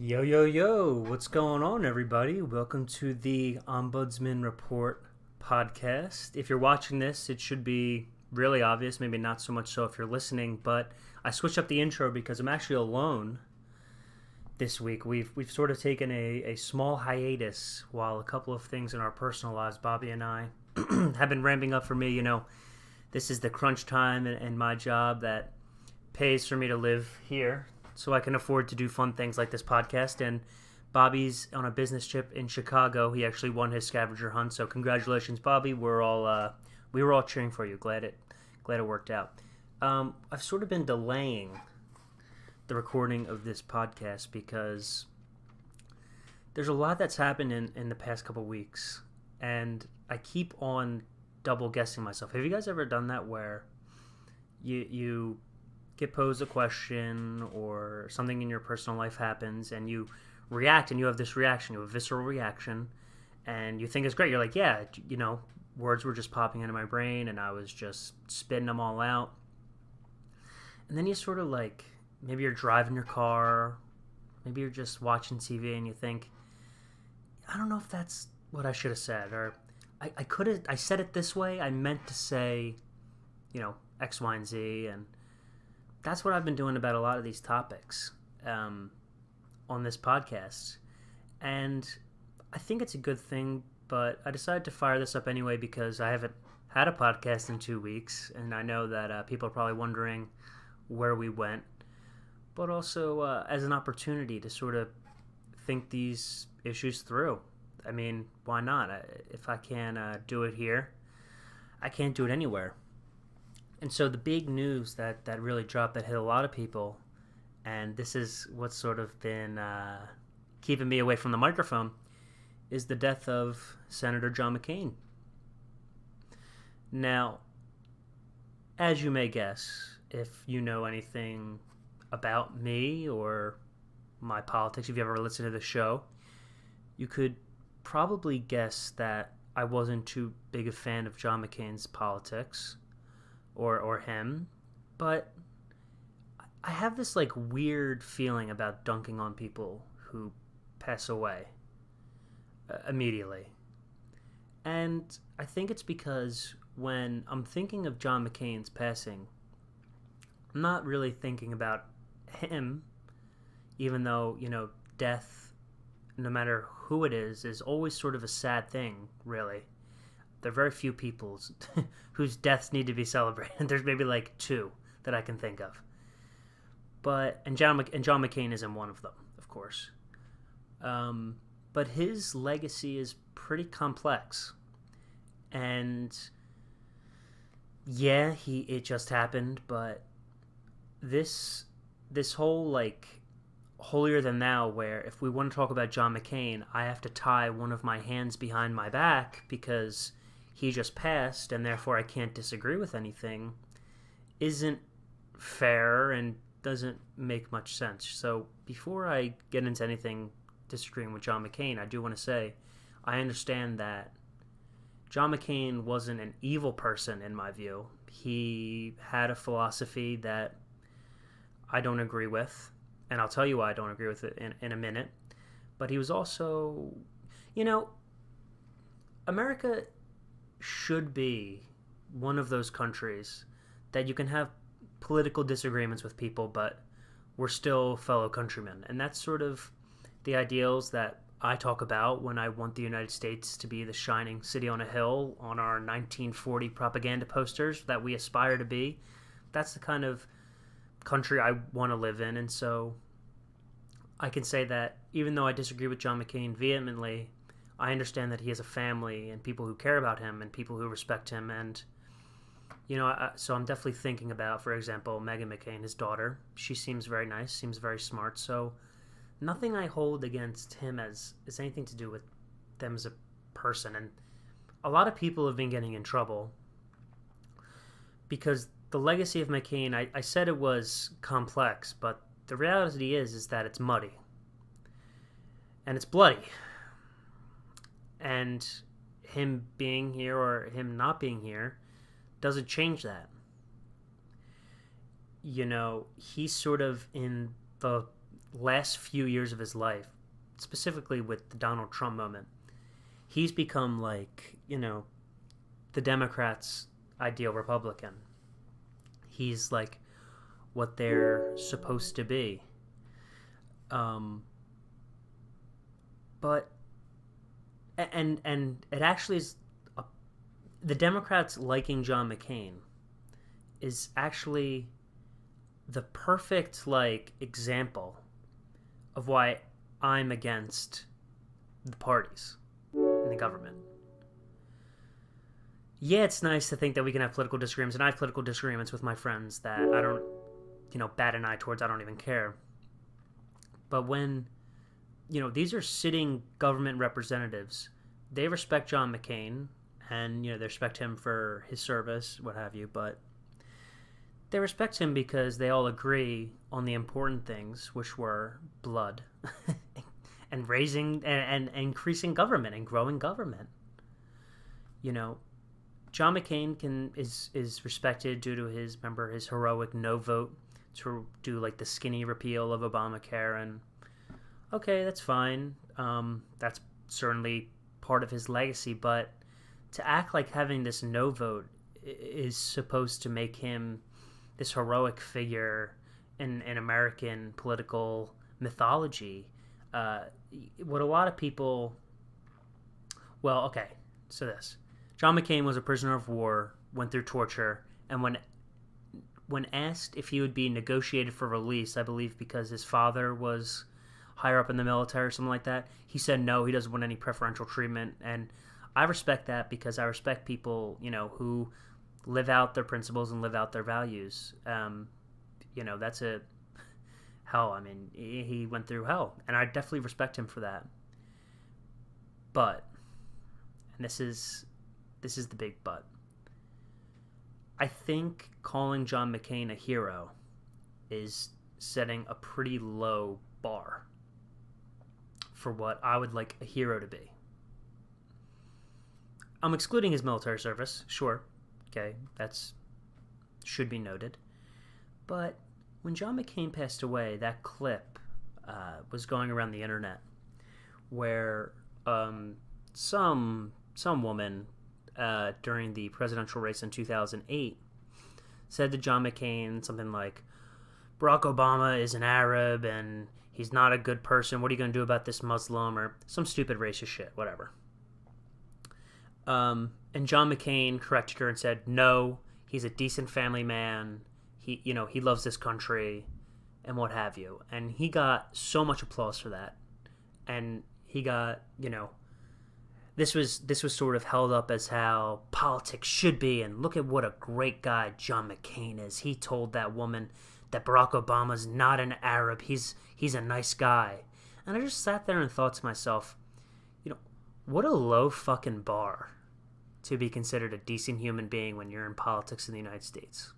Yo, yo, yo, what's going on, everybody? Welcome to the Ombudsman Report podcast. If you're watching this, it should be really obvious, maybe not so much so if you're listening, but I switched up the intro because I'm actually alone this week. We've sort of taken a small hiatus while a couple of things in our personal lives, Bobby and I, have been ramping up for me. This is the crunch time in my job that pays for me to live here so I can afford to do fun things like this podcast. And Bobby's on a business trip in Chicago. He actually won his scavenger hunt, so congratulations, Bobby. We were all cheering for you. Glad it worked out. I've sort of been delaying the recording of this podcast because there's a lot that's happened in the past couple weeks, and I keep on double guessing myself. Have you guys ever done that where you get posed a question or something in your personal life happens and you react and you have this reaction, you have a visceral reaction, and you think it's great. You're like, yeah, words were just popping into my brain and I was just spitting them all out. And then you sort of like, maybe you're driving your car, maybe you're just watching TV and you think, I don't know if that's what I should have said, or I said it this way, I meant to say, X, Y, and Z, and that's what I've been doing about a lot of these topics on this podcast. And I think it's a good thing, but I decided to fire this up anyway because I haven't had a podcast in 2 weeks, and I know that people are probably wondering where we went, but also as an opportunity to sort of think these issues through. I mean, why not? If I can do it here, I can't do it anywhere. And so the big news that really dropped, that hit a lot of people, and this is what's sort of been keeping me away from the microphone, is the death of Senator John McCain. Now, as you may guess, if you know anything about me or my politics, if you ever listened to the show, you could probably guess that I wasn't too big a fan of John McCain's politics or him, but I have this like weird feeling about dunking on people who pass away immediately. And I think it's because when I'm thinking of John McCain's passing, I'm not really thinking about him, even though, death, no matter who it is always sort of a sad thing, really. There are very few people whose deaths need to be celebrated. There's maybe like two that I can think of. And John McCain isn't one of them, of course. But his legacy is pretty complex. And yeah, it just happened, but this whole like holier than thou, where if we want to talk about John McCain, I have to tie one of my hands behind my back because he just passed and therefore I can't disagree with anything, isn't fair and doesn't make much sense. So before I get into anything disagreeing with John McCain, I do want to say I understand that John McCain wasn't an evil person in my view. He had a philosophy that I don't agree with, and I'll tell you why I don't agree with it in a minute. But he was also, America should be one of those countries that you can have political disagreements with people, but we're still fellow countrymen. And that's sort of the ideals that I talk about when I want the United States to be the shining city on a hill on our 1940 propaganda posters that we aspire to be. That's the kind of country I want to live in. And so I can say that even though I disagree with John McCain vehemently, I understand that he has a family and people who care about him and people who respect him. And, so I'm definitely thinking about, for example, Meghan McCain, his daughter. She seems very nice, seems very smart. So nothing I hold against him as anything to do with them as a person. And a lot of people have been getting in trouble because the legacy of McCain, I said it was complex, but the reality is that it's muddy. And it's bloody. And him being here or him not being here doesn't change that. He's sort of in the last few years of his life, specifically with the Donald Trump moment, he's become like, the Democrats' ideal Republican. He's like what they're supposed to be. But and it actually is the Democrats liking John McCain is actually the perfect example of why I'm against the parties in the government. Yeah, it's nice to think that we can have political disagreements, and I have political disagreements with my friends that I don't, bat an eye towards. I don't even care. But when, these are sitting government representatives, they respect John McCain, and, they respect him for his service, what have you, but they respect him because they all agree on the important things, which were blood and raising and increasing government and growing government. John McCain is respected due to his heroic no vote to do the skinny repeal of Obamacare, and okay, that's fine. That's certainly part of his legacy, but to act like having this no vote is supposed to make him this heroic figure in American political mythology, what a lot of people... Well, okay, so this. John McCain was a prisoner of war, went through torture, and when asked if he would be negotiated for release, I believe because his father was higher up in the military or something like that, he said no, he doesn't want any preferential treatment, and I respect that because I respect people, who live out their principles and live out their values. That's a hell. I mean, he went through hell, and I definitely respect him for that. But, and this is the big but, I think calling John McCain a hero is setting a pretty low bar for what I would like a hero to be. I'm excluding his military service, sure. Okay, that's should be noted. But when John McCain passed away, that clip was going around the internet where some woman during the presidential race in 2008 said to John McCain something like, Barack Obama is an Arab and he's not a good person. What are you going to do about this Muslim? Or some stupid racist shit, whatever. And John McCain corrected her and said, no, he's a decent family man. He loves this country and what have you. And he got so much applause for that. And he got, this was sort of held up as how politics should be. And look at what a great guy John McCain is. He told that woman that Barack Obama's not an Arab. He's a nice guy. And I just sat there and thought to myself, what a low fucking bar to be considered a decent human being when you're in politics in the United States.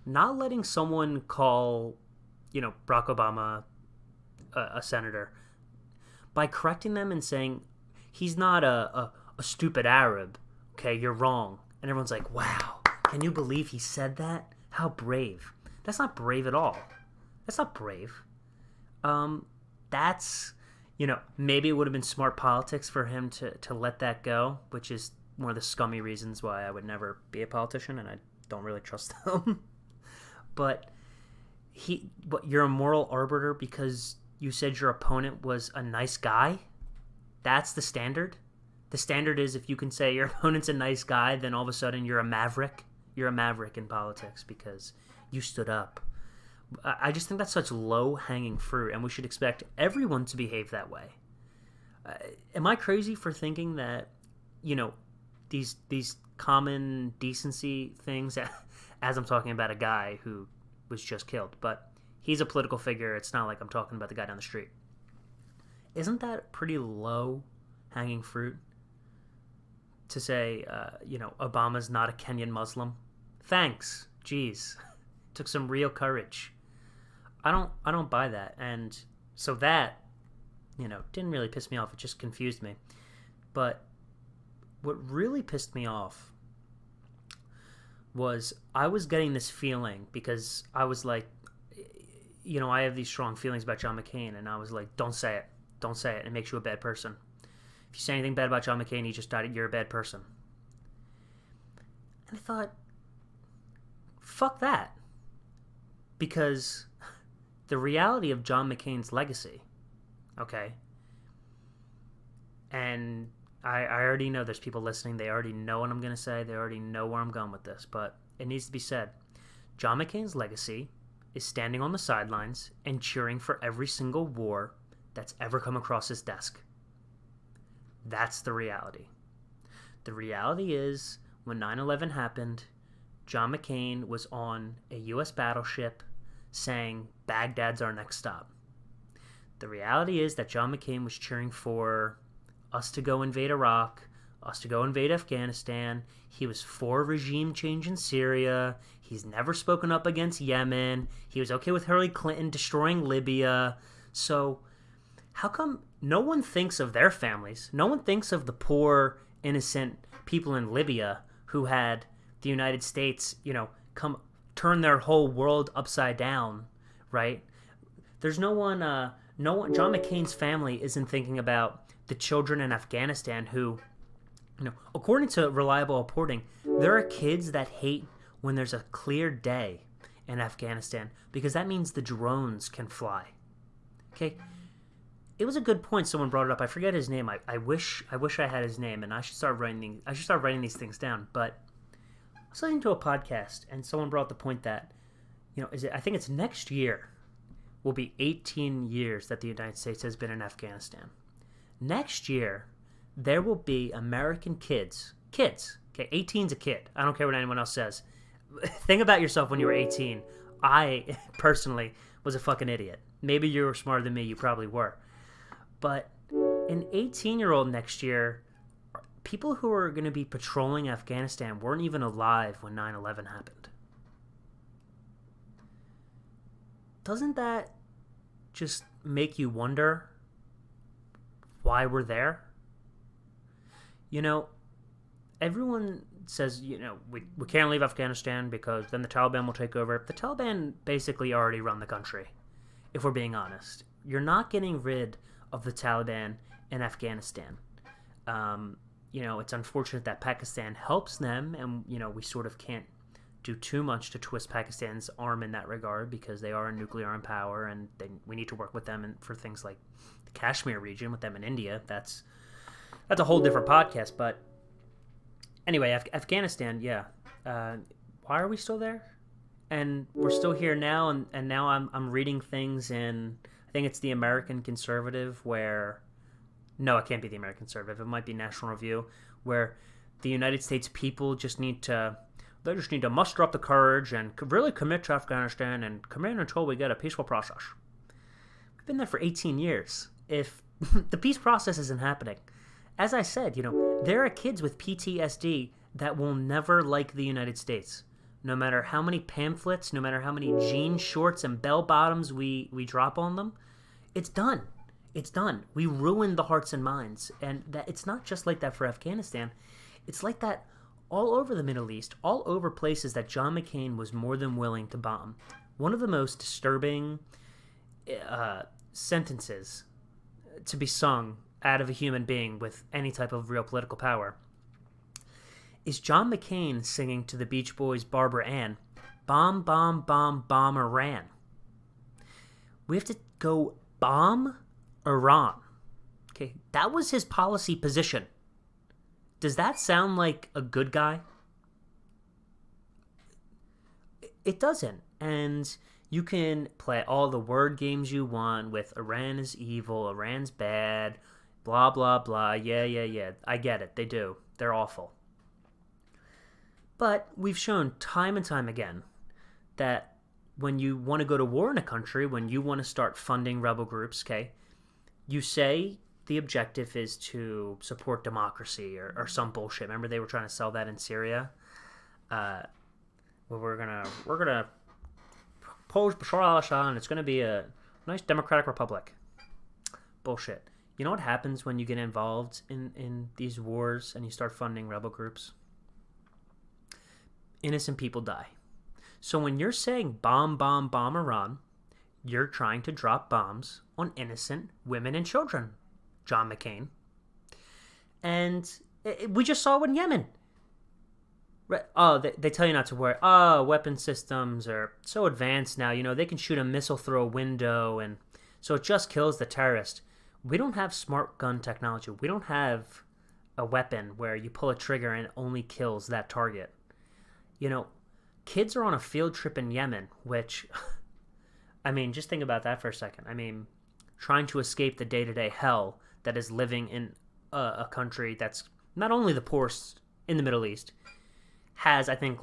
Not letting someone call, Barack Obama a senator by correcting them and saying, he's not a stupid Arab, okay, you're wrong. And everyone's like, wow, can you believe he said that? How brave. That's not brave at all. That's not brave. That's... maybe it would have been smart politics for him to let that go, which is one of the scummy reasons why I would never be a politician, and I don't really trust them. But you're a moral arbiter because you said your opponent was a nice guy? That's the standard? The standard is if you can say your opponent's a nice guy, then all of a sudden you're a maverick. You're a maverick in politics because you stood up. I just think that's such low-hanging fruit, and we should expect everyone to behave that way. Am I crazy for thinking that, these common decency things, as I'm talking about a guy who was just killed, but he's a political figure. It's not like I'm talking about the guy down the street. Isn't that pretty low-hanging fruit to say, Obama's not a Kenyan Muslim? Thanks. Jeez. Took some real courage. I don't buy that. And so that, didn't really piss me off. It just confused me. But what really pissed me off was I was getting this feeling because I was like, I have these strong feelings about John McCain, and I was like, don't say it. Don't say it. It makes you a bad person. If you say anything bad about John McCain, he just died. You're a bad person. And I thought, fuck that. Because the reality of John McCain's legacy, okay, and I already know there's people listening. They already know what I'm going to say. They already know where I'm going with this, but it needs to be said. John McCain's legacy is standing on the sidelines and cheering for every single war that's ever come across his desk. That's the reality. The reality is, when 9/11 happened, John McCain was on a U.S. battleship saying, Baghdad's our next stop. The reality is that John McCain was cheering for us to go invade Iraq, us to go invade Afghanistan. He was for regime change in Syria. He's never spoken up against Yemen. He was okay with Hillary Clinton destroying Libya. So how come no one thinks of their families? No one thinks of the poor, innocent people in Libya who had the United States, come turn their whole world upside down, right? There's no one, John McCain's family isn't thinking about the children in Afghanistan who, according to reliable reporting, there are kids that hate when there's a clear day in Afghanistan because that means the drones can fly. Okay? It was a good point. Someone brought it up. I forget his name. I wish I had his name, and I should start writing these things down. But I was listening to a podcast, and someone brought up the point that, I think it's next year will be 18 years that the United States has been in Afghanistan. Next year, there will be American kids, okay, 18's a kid. I don't care what anyone else says. Think about yourself when you were 18. I, personally, was a fucking idiot. Maybe you were smarter than me, you probably were. But an 18-year-old next year, people who are going to be patrolling Afghanistan weren't even alive when 9/11 happened. Doesn't that just make you wonder why we're there? Everyone says, we can't leave Afghanistan because then the Taliban will take over. The Taliban basically already run the country, if we're being honest. You're not getting rid of the Taliban in Afghanistan. It's unfortunate that Pakistan helps them, and, we sort of can't do too much to twist Pakistan's arm in that regard because they are a nuclear armed power, and we need to work with them for things like the Kashmir region with them in India. That's a whole different podcast. But anyway, Afghanistan, yeah. Why are we still there? And we're still here now, and now I'm reading things in, I think it's the American Conservative, where, no, it can't be the American Conservative. It might be National Review, where the United States people just need to muster up the courage and really commit to Afghanistan and commit until we get a peaceful process. We've been there for 18 years. If the peace process isn't happening, as I said, there are kids with PTSD that will never like the United States. No matter how many pamphlets, no matter how many jean shorts and bell bottoms we drop on them, it's done. It's done. We ruined the hearts and minds. And that it's not just like that for Afghanistan. It's like that all over the Middle East, all over places that John McCain was more than willing to bomb. One of the most disturbing sentences to be sung out of a human being with any type of real political power is John McCain singing to the Beach Boys' Barbara Ann, "Bomb, bomb, bomb, bomb Iran." We have to go bomb Iran. Okay, that was his policy position. Does that sound like a good guy? It doesn't. And you can play all the word games you want with Iran is evil, Iran's bad, blah, blah, blah. Yeah. I get it. They do. They're awful. But we've shown time and time again that when you want to go to war in a country, when you want to start funding rebel groups, okay, you say the objective is to support democracy or some bullshit. Remember they were trying to sell that in Syria? Well, we're gonna oppose Bashar al-Assad and it's gonna be a nice democratic republic. Bullshit. You know what happens when you get involved in these wars and you start funding rebel groups? Innocent people die. So when you're saying bomb, bomb, bomb Iran, you're trying to drop bombs on innocent women and children, John McCain. And we just saw it in Yemen. Oh, they tell you not to worry. Oh, weapon systems are so advanced now. They can shoot a missile through a window, and so it just kills the terrorist. We don't have smart gun technology. We don't have a weapon where you pull a trigger and it only kills that target. Kids are on a field trip in Yemen, which, just think about that for a second. Trying to escape the day-to-day hell that is living in a country that's not only the poorest in the Middle East, has, I think,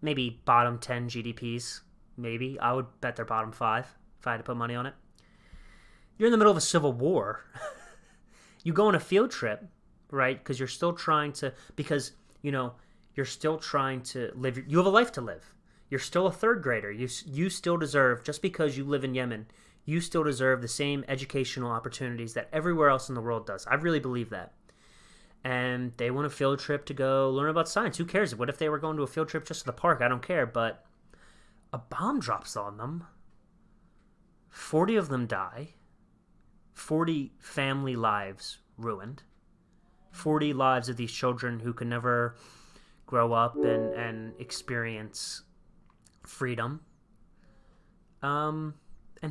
maybe bottom 10 GDPs. Maybe. I would bet they're bottom 5 if I had to put money on it. You're in the middle of a civil war. You go on a field trip, right? Because you're still trying to, you're still trying to live. You have a life to live. You're still a third grader. You still deserve, just because you live in Yemen, you still deserve the same educational opportunities that everywhere else in the world does. I really believe that. And they want a field trip to go learn about science. Who cares? What if they were going to a field trip just to the park? I don't care. But a bomb drops on them. 40 of them die. 40 family lives ruined. 40 lives of these children who can never grow up and experience freedom. And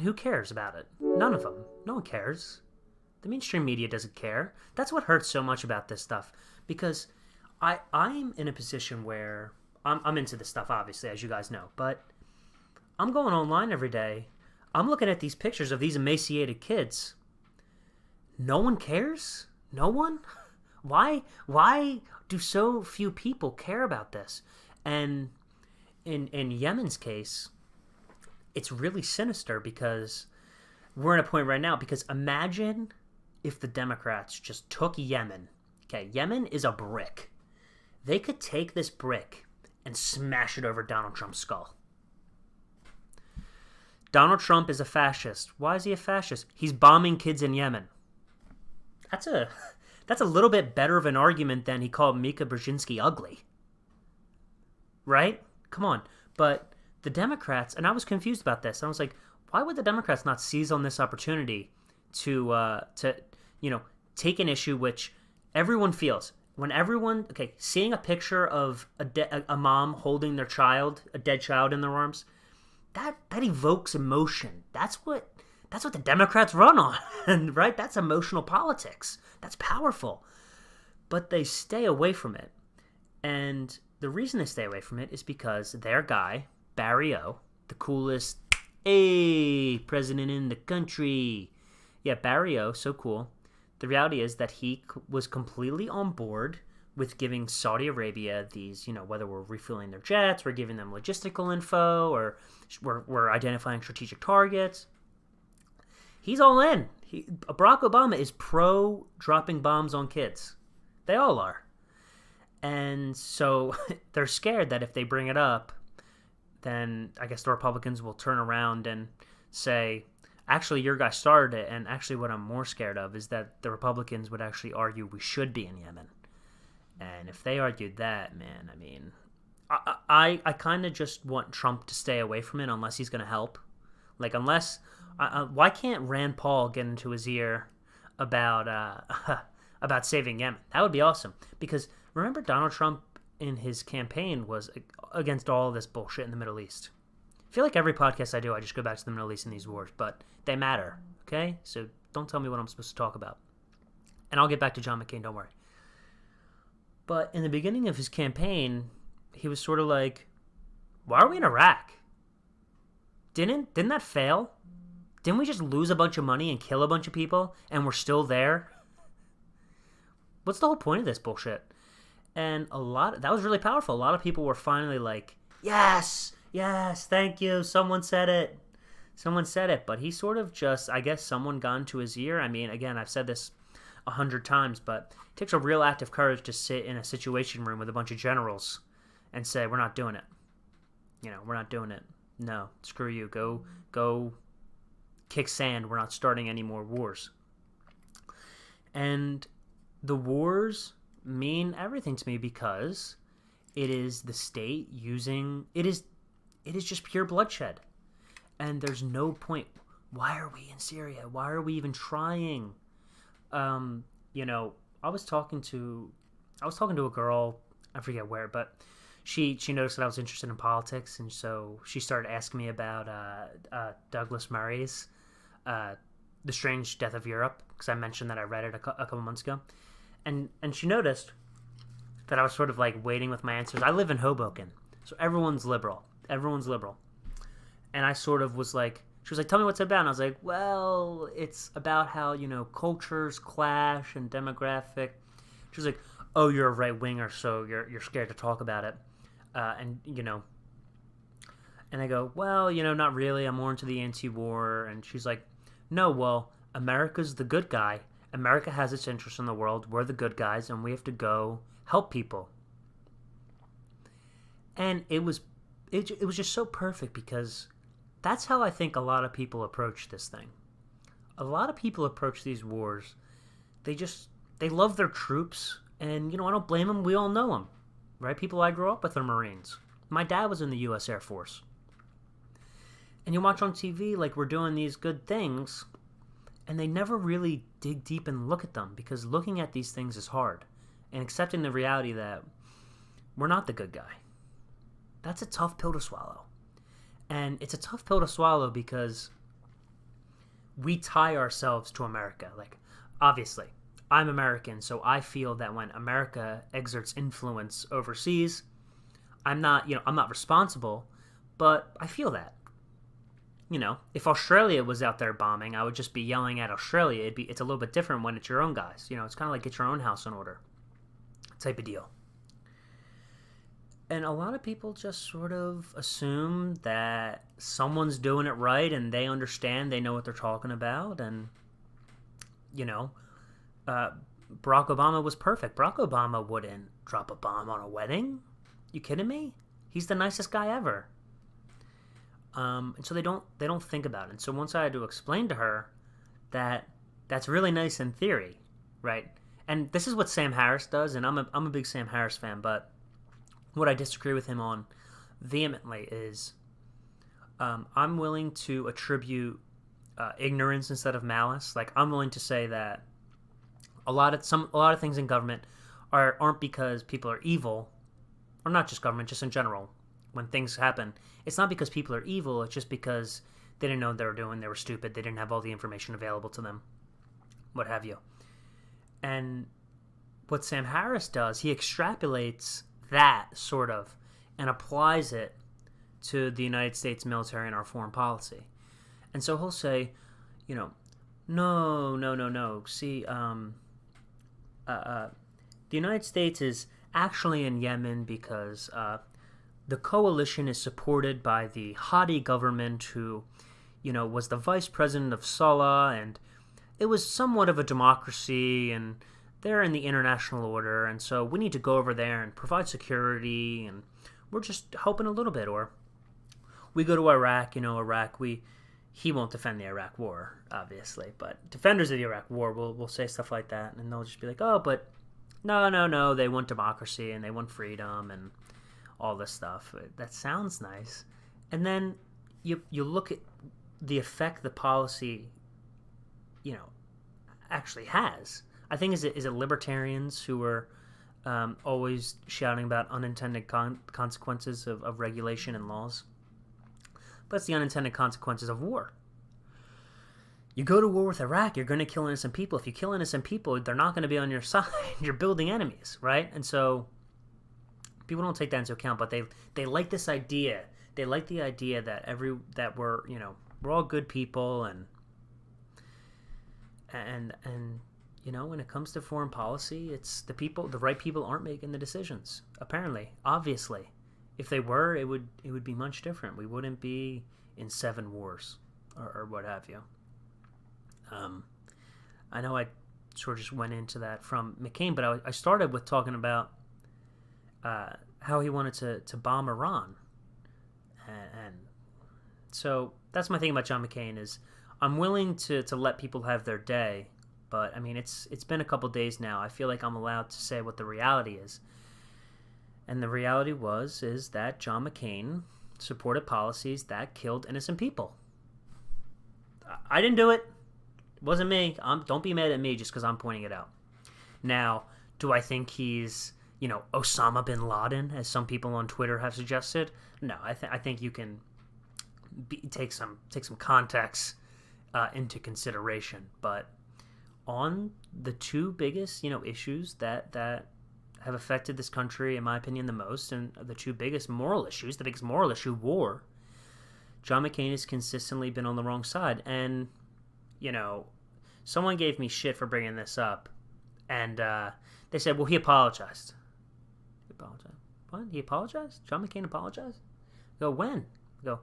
who cares about it? None of them. No one cares. The mainstream media doesn't care. That's what hurts so much about this stuff. Because I'm in a position where I'm into this stuff, obviously, as you guys know. But I'm going online every day. I'm looking at these pictures of these emaciated kids. No one cares? No one? Why do so few people care about this? And in Yemen's case, it's really sinister because we're at a point right now. Because imagine if the Democrats just took Yemen. Okay, Yemen is a brick. They could take this brick and smash it over Donald Trump's skull. Donald Trump is a fascist. Why is he a fascist? He's bombing kids in Yemen. That's a little bit better of an argument than he called Mika Brzezinski ugly. Right? Come on. But the Democrats, and I was confused about this. I was like, why would the Democrats not seize on this opportunity to take an issue which everyone feels? When everyone, seeing a picture of a mom holding their child, a dead child in their arms, that evokes emotion. That's what the Democrats run on, right? That's emotional politics. That's powerful. But they stay away from it. And the reason they stay away from it is because their guy, Barry O, the coolest, president in the country. Yeah, Barry O, so cool. The reality is that he was completely on board with giving Saudi Arabia these, whether we're refueling their jets, we're giving them logistical info, or we're identifying strategic targets. He's all in. Barack Obama is pro dropping bombs on kids. They all are. And so they're scared that if they bring it up, then I guess the Republicans will turn around and say, actually, your guy started it. And actually what I'm more scared of is that the Republicans would actually argue we should be in Yemen. And if they argued that, man, I kind of just want Trump to stay away from it unless he's going to help. Why can't Rand Paul get into his ear about saving Yemen? That would be awesome. Because remember, Donald Trump in his campaign was against all this bullshit in the Middle East. I feel like every podcast I do, I just go back to the Middle East and these wars, but they matter, okay? So don't tell me what I'm supposed to talk about. And I'll get back to John McCain, don't worry. But in the beginning of his campaign, he was sort of like, why are we in Iraq? Didn't that fail? Didn't we just lose a bunch of money and kill a bunch of people, and we're still there? What's the whole point of this bullshit? And that was really powerful. A lot of people were finally like, yes, thank you. Someone said it. But he sort of just, I guess someone got into his ear. Again, I've said this 100 times, but it takes a real act of courage to sit in a situation room with a bunch of generals and say, we're not doing it. We're not doing it. No, screw you. Go kick sand. We're not starting any more wars. And the wars mean everything to me because it is the state using, it is just pure bloodshed. And there's no point. Why are we in Syria? Why are we even trying? You know, I was talking to a girl, I forget where, but she noticed that I was interested in politics, and so she started asking me about Douglas Murray's The Strange Death of Europe, because I mentioned that I read it a couple months ago, and she noticed that I was sort of like waiting with my answers. I live in Hoboken, so everyone's liberal, and I sort of was like, she was like, tell me what's it about. And I was like, well, it's about how, you know, cultures clash and demographic. She was like, oh, you're a right-winger, so you're scared to talk about it. And, you know, and I go, well, you know, not really. I'm more into the anti-war. And she's like, no, well, America's the good guy. America has its interests in the world. We're the good guys, and we have to go help people. And it was just so perfect, because that's how I think a lot of people approach this thing. A lot of people approach these wars. They love their troops, and, you know, I don't blame them. We all know them, right? People I grew up with are Marines. My dad was in the U.S. Air Force. And you watch on TV, like, we're doing these good things, and they never really dig deep and look at them, because looking at these things is hard. And accepting the reality that we're not the good guy. That's a tough pill to swallow. And it's a tough pill to swallow because we tie ourselves to America. Like, obviously, I'm American, so I feel that when America exerts influence overseas, I'm not responsible, but I feel that. You know, if Australia was out there bombing, I would just be yelling at Australia. It's a little bit different when it's your own guys. You know, it's kind of like get your own house in order type of deal. And a lot of people just sort of assume that someone's doing it right and they understand, they know what they're talking about. And, you know, Barack Obama was perfect. Barack Obama wouldn't drop a bomb on a wedding. You kidding me? He's the nicest guy ever. And so they don't think about it. And so once I had to explain to her that that's really nice in theory, right? And this is what Sam Harris does, and I'm a big Sam Harris fan, but what I disagree with him on vehemently is I'm willing to attribute ignorance instead of malice. Like, I'm willing to say that a lot of things in government aren't because people are evil, or not just government, just in general. When things happen, it's not because people are evil. It's just because they didn't know what they were doing. They were stupid. They didn't have all the information available to them, what have you. And what Sam Harris does, he extrapolates that sort of and applies it to the United States military and our foreign policy. And so he'll say, you know, no. See, the United States is actually in Yemen because the coalition is supported by the Hadi government, who, you know, was the vice president of Salah, and it was somewhat of a democracy, and they're in the international order, and so we need to go over there and provide security, and we're just helping a little bit. Or we go to Iraq, you know, he won't defend the Iraq war, obviously, but defenders of the Iraq war will say stuff like that, and they'll just be like, oh, but no, they want democracy, and they want freedom, and all this stuff. That sounds nice. And then you look at the effect the policy, you know, actually has. I think is it libertarians who are always shouting about unintended consequences of regulation and laws. But it's the unintended consequences of war. You go to war with Iraq, you're going to kill innocent people. If you kill innocent people, they're not going to be on your side. You're building enemies, right? And so people don't take that into account, but they like this idea. They like the idea that we're, you know, we're all good people, and you know, when it comes to foreign policy, it's the right people aren't making the decisions. Apparently, obviously, if they were, it would be much different. We wouldn't be in 7 wars or what have you. I know I sort of just went into that from McCain, but I started with talking about how he wanted to bomb Iran, and so that's my thing about John McCain is I'm willing to let people have their day, but I mean it's been a couple days now. I feel like I'm allowed to say what the reality is, and the reality is that John McCain supported policies that killed innocent people. I didn't do it. It wasn't me. Don't be mad at me just because I'm pointing it out. Now, do I think he's, Osama bin Laden, as some people on Twitter have suggested? No, I think you can take some context into consideration. But on the two biggest, issues that have affected this country, in my opinion, the most, and the two biggest moral issues, the biggest moral issue, war, John McCain has consistently been on the wrong side. And, someone gave me shit for bringing this up. And they said, well, he apologized. He apologized? What? He apologized? John McCain apologized? I go, when? I go,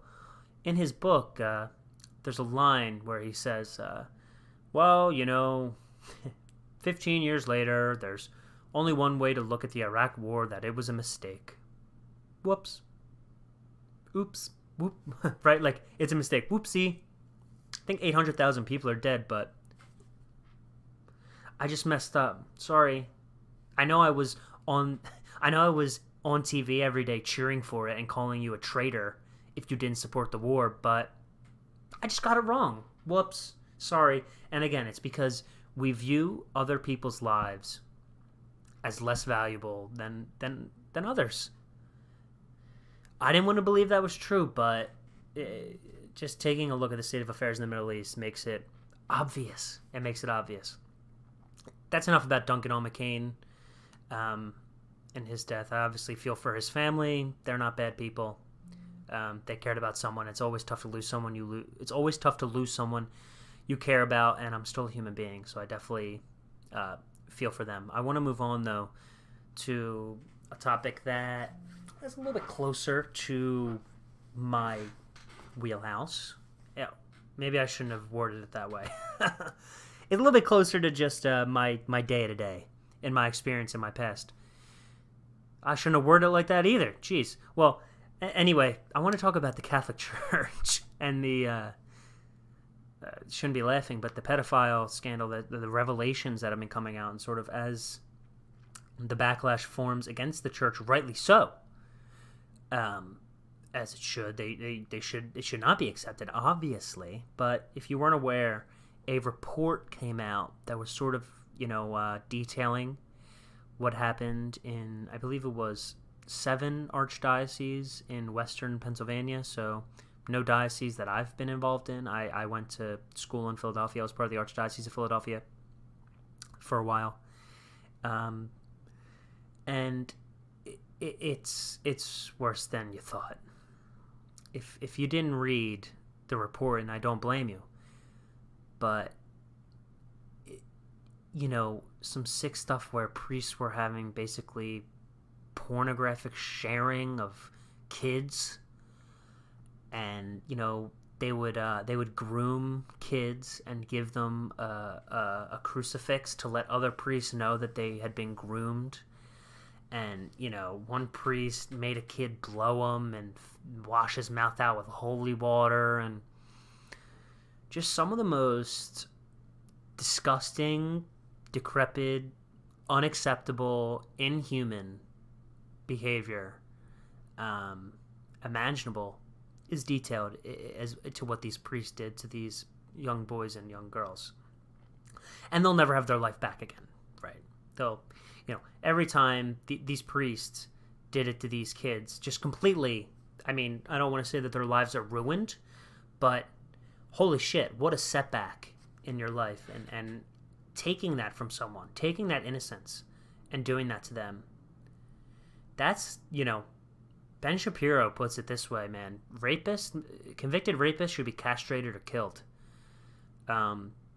in his book, there's a line where he says, 15 years later, there's only one way to look at the Iraq war, that it was a mistake. Whoops. Oops. Whoop. Right? Like, it's a mistake. Whoopsie. I think 800,000 people are dead, but I just messed up. Sorry. I know I was on TV every day cheering for it and calling you a traitor if you didn't support the war, but I just got it wrong. Whoops. Sorry. And again, it's because we view other people's lives as less valuable than others. I didn't want to believe that was true, but just taking a look at the state of affairs in the Middle East makes it obvious. It makes it obvious. That's enough about dunking on McCain and his death. I obviously feel for his family. They're not bad people. They cared about someone. It's always tough to lose someone It's always tough to lose someone you care about, and I'm still a human being, so I definitely feel for them. I want to move on, though, to a topic that is a little bit closer to my wheelhouse. Yeah, maybe I shouldn't have worded it that way. It's a little bit closer to just my day-to-day and my experience in my past. I shouldn't have worded it like that either. Jeez. Well, anyway, I want to talk about the Catholic Church and the... shouldn't be laughing, but the pedophile scandal, the revelations that have been coming out, and sort of as the backlash forms against the church, rightly so, as it should. It should not be accepted, obviously. But if you weren't aware, a report came out that was sort of detailing what happened in, I believe it was 7 archdioceses in Western Pennsylvania. So no diocese that I've been involved in. I went to school in Philadelphia. I was part of the Archdiocese of Philadelphia for a while. And it's worse than you thought. If you didn't read the report, and I don't blame you, but some sick stuff where priests were having basically pornographic sharing of kids. And they would groom kids and give them a crucifix to let other priests know that they had been groomed. And one priest made a kid blow him and wash his mouth out with holy water, and just some of the most disgusting, decrepit, unacceptable, inhuman behavior imaginable is detailed as to what these priests did to these young boys and young girls. And they'll never have their life back again, right? They'll, every time these priests did it to these kids, just completely, I mean, I don't want to say that their lives are ruined, but holy shit, what a setback in your life. And taking that from someone, taking that innocence and doing that to them, that's, Ben Shapiro puts it this way, man. Convicted rapists should be castrated or killed.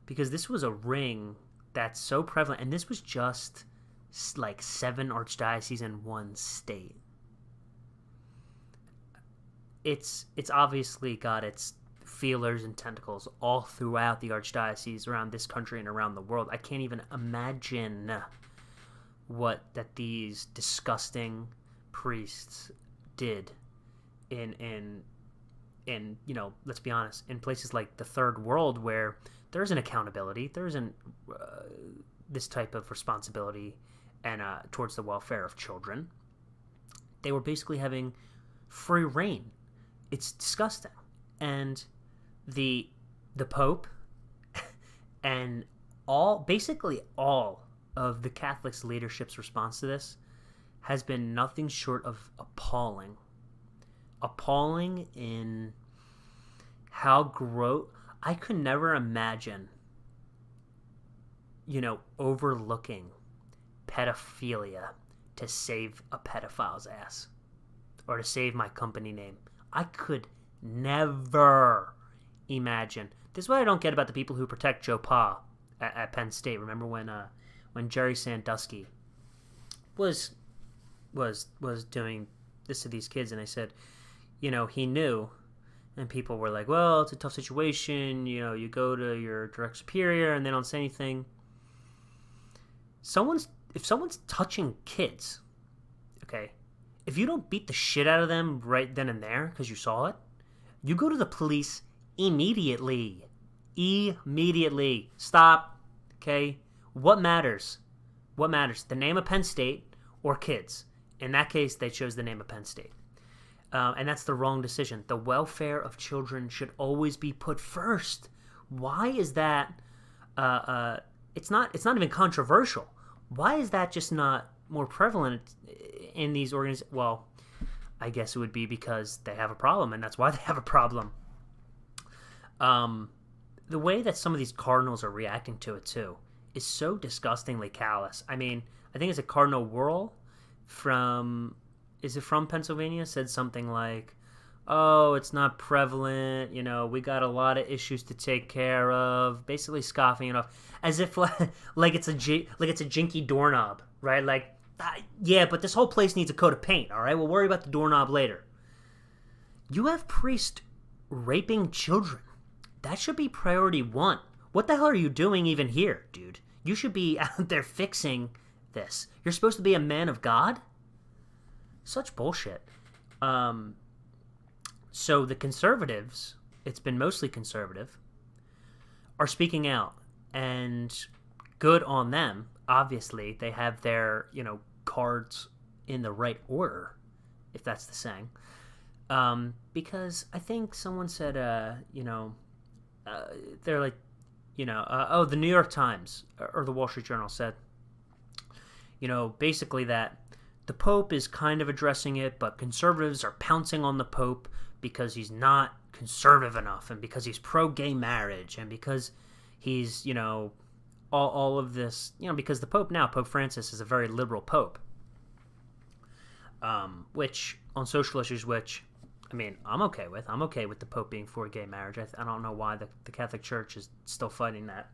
Because this was a ring that's so prevalent, and this was just like 7 archdioceses in one state. It's obviously got its feelers and tentacles all throughout the archdiocese around this country and around the world. I can't even imagine what that these disgusting priests did in let's be honest, in places like the third world where there isn't accountability, there isn't this type of responsibility and towards the welfare of children. They were basically having free reign. It's disgusting. And the Pope And basically all of the Catholic's leadership's response to this has been nothing short of appalling. Appalling in how I could never imagine, overlooking pedophilia to save a pedophile's ass or to save my company name. I could never imagine. This is what I don't get about the people who protect Joe Pa at Penn State. Remember when Jerry Sandusky was doing this to these kids, and I said, he knew, and people were like, well, it's a tough situation, you go to your direct superior and they don't say anything. If someone's touching kids, okay, if you don't beat the shit out of them right then and there because you saw it, you go to the police immediately. Stop. Okay? What matters? The name of Penn State or kids? In that case, they chose the name of Penn State. And that's the wrong decision. The welfare of children should always be put first. Why is that? It's not even controversial. Why is that just not more prevalent in these organizations? Well, I guess it would be because they have a problem, and that's why they have a problem. The way that some of these cardinals are reacting to it, too, is so disgustingly callous. I mean, I think it's a Cardinal Wuerl from Pennsylvania, said something like, oh, it's not prevalent, we got a lot of issues to take care of, basically scoffing it off, as if like it's a jinky doorknob, right? Like, yeah, but this whole place needs a coat of paint, all right? We'll worry about the doorknob later. You have priests raping children. That should be priority one. What the hell are you doing even here, dude? You should be out there fixing this. You're supposed to be a man of God? Such bullshit. So the conservatives, it's been mostly conservative, are speaking out. And good on them. Obviously, they have their, cards in the right order, if that's the saying. Because I think someone said, they're like, the New York Times or the Wall Street Journal said, basically that the Pope is kind of addressing it, but conservatives are pouncing on the Pope because he's not conservative enough, and because he's pro-gay marriage, and because he's, all of this, because the Pope now, Pope Francis, is a very liberal Pope, which, on social issues, I'm okay with. I'm okay with the Pope being for gay marriage. I don't know why the Catholic Church is still fighting that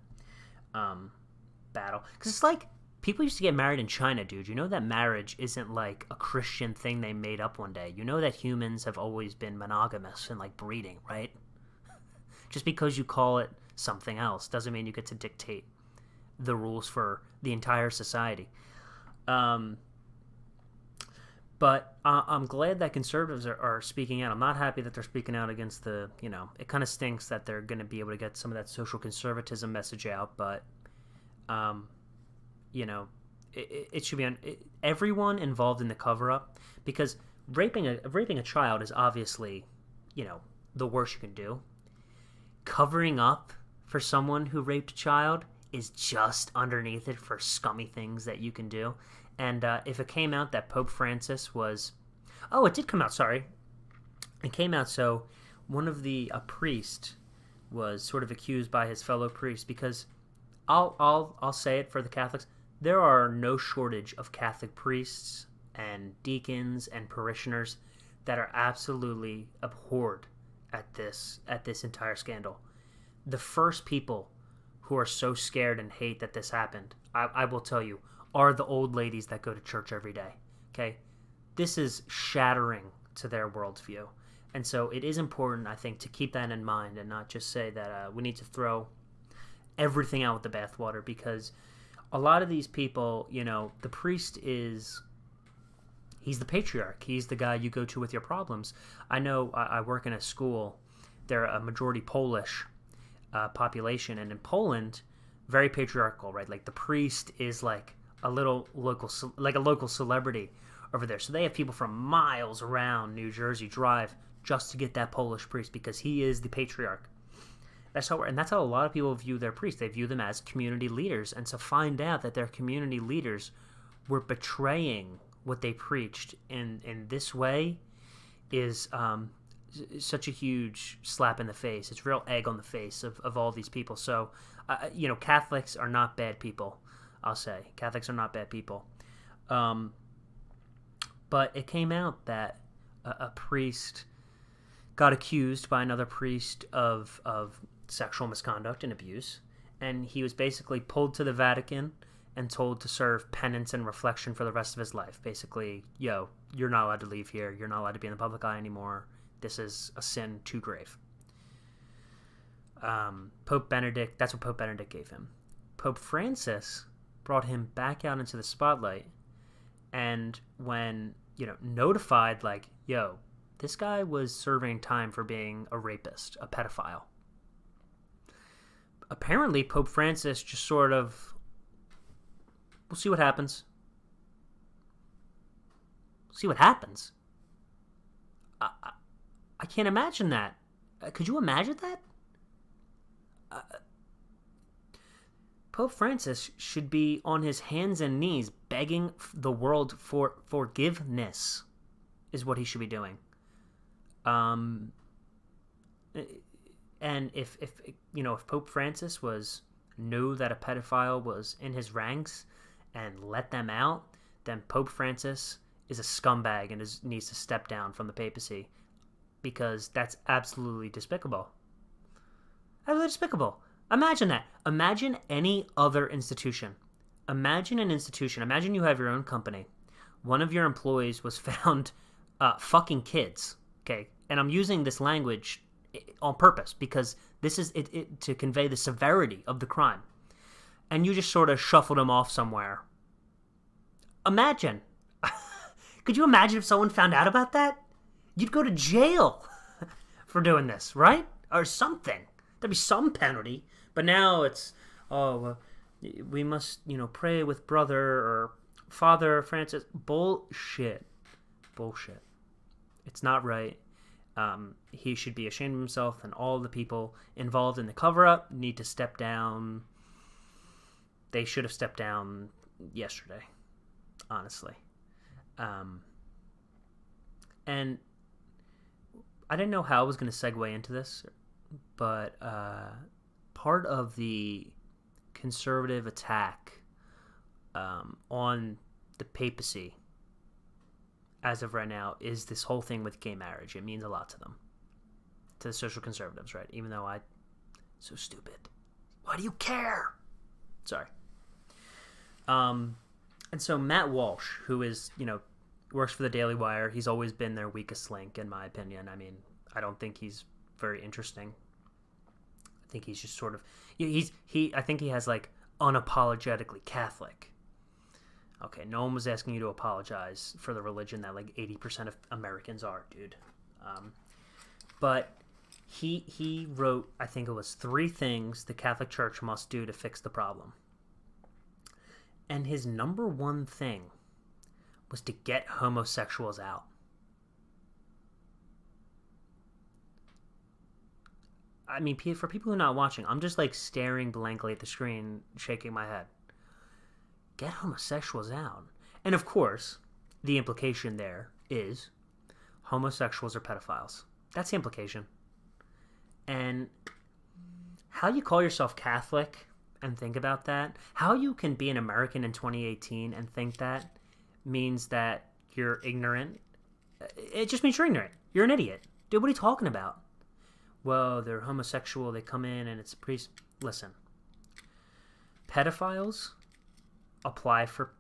battle. Because it's like, people used to get married in China, dude. You know that marriage isn't like a Christian thing they made up one day. You know that humans have always been monogamous and like breeding, right? Just because you call it something else doesn't mean you get to dictate the rules for the entire society. But I'm glad that conservatives are speaking out. I'm not happy that they're speaking out against the, it kind of stinks that they're going to be able to get some of that social conservatism message out. But, it should be on everyone involved in the cover-up, because raping a child is obviously, the worst you can do. Covering up for someone who raped a child is just underneath it for scummy things that you can do. And if it came out that Pope Francis was... Oh, it did come out, sorry. It came out, so one of a priest was sort of accused by his fellow priests, because I'll say it for the Catholics, there are no shortage of Catholic priests and deacons and parishioners that are absolutely abhorred at this entire scandal. The first people who are so scared and hate that this happened, I will tell you, are the old ladies that go to church every day. Okay? This is shattering to their worldview. And so it is important, I think, to keep that in mind and not just say that we need to throw everything out with the bathwater, because a lot of these people, the priest he's the patriarch. He's the guy you go to with your problems. I know I work in a school. They're a majority Polish population. And in Poland, very patriarchal, right? Like the priest is like a local celebrity over there. So they have people from miles around New Jersey drive just to get that Polish priest, because he is the patriarch. And that's how a lot of people view their priests. They view them as community leaders, and to find out that their community leaders were betraying what they preached in this way is such a huge slap in the face. It's real egg on the face of all these people. So, Catholics are not bad people, I'll say. Catholics are not bad people. But it came out that a priest got accused by another priest of sexual misconduct and abuse, and he was basically pulled to the Vatican and told to serve penance and reflection for the rest of his life. Basically, you're not allowed to leave here. You're not allowed to be in the public eye anymore. This is a sin too grave. Pope Benedict, that's what Pope Benedict gave him. Pope Francis brought him back out into the spotlight, and when, notified, like, this guy was serving time for being a rapist, a pedophile. Apparently, Pope Francis just sort of, we'll see what happens. See what happens. I can't imagine that. Could you imagine that? Pope Francis should be on his hands and knees begging the world for forgiveness, is what he should be doing. And if Pope Francis knew that a pedophile was in his ranks and let them out, then Pope Francis is a scumbag and needs to step down from the papacy, because that's absolutely despicable. Absolutely despicable. Imagine that. Imagine any other institution. Imagine an institution. Imagine you have your own company. One of your employees was found fucking kids. Okay, and I'm using this language on purpose because this is it to convey the severity of the crime. And you just sort of shuffled him off somewhere. Imagine. Could you imagine if someone found out about that? You'd go to jail for doing this, right? Or something. There'd be some penalty. But now it's, we must, pray with brother or Father Francis. Bullshit. It's not right. He should be ashamed of himself, and all the people involved in the cover-up need to step down. They should have stepped down yesterday, honestly. And I didn't know how I was going to segue into this, but part of the conservative attack on the papacy as of right now is this whole thing with gay marriage. It means a lot to them, to the social conservatives, right? Even though so stupid. Why do you care? Sorry. And so Matt Walsh, who is, works for the Daily Wire, he's always been their weakest link, in my opinion. I mean, I don't think he's very interesting. I think he's just sort of, I think he has like unapologetically Catholic. Okay, no one was asking you to apologize for the religion that like 80% of Americans are, dude. But he wrote, I think it was 3 things the Catholic Church must do to fix the problem. And his number one thing was to get homosexuals out. I mean, for people who are not watching, I'm just like staring blankly at the screen, shaking my head. Get homosexuals out. And of course, the implication there is homosexuals are pedophiles. That's the implication. And how you call yourself Catholic and think about that, how you can be an American in 2018 and think that means that you're ignorant. It just means you're ignorant. You're an idiot. Dude, what are you talking about? Well, they're homosexual, they come in and it's a priest. Listen, pedophiles apply for,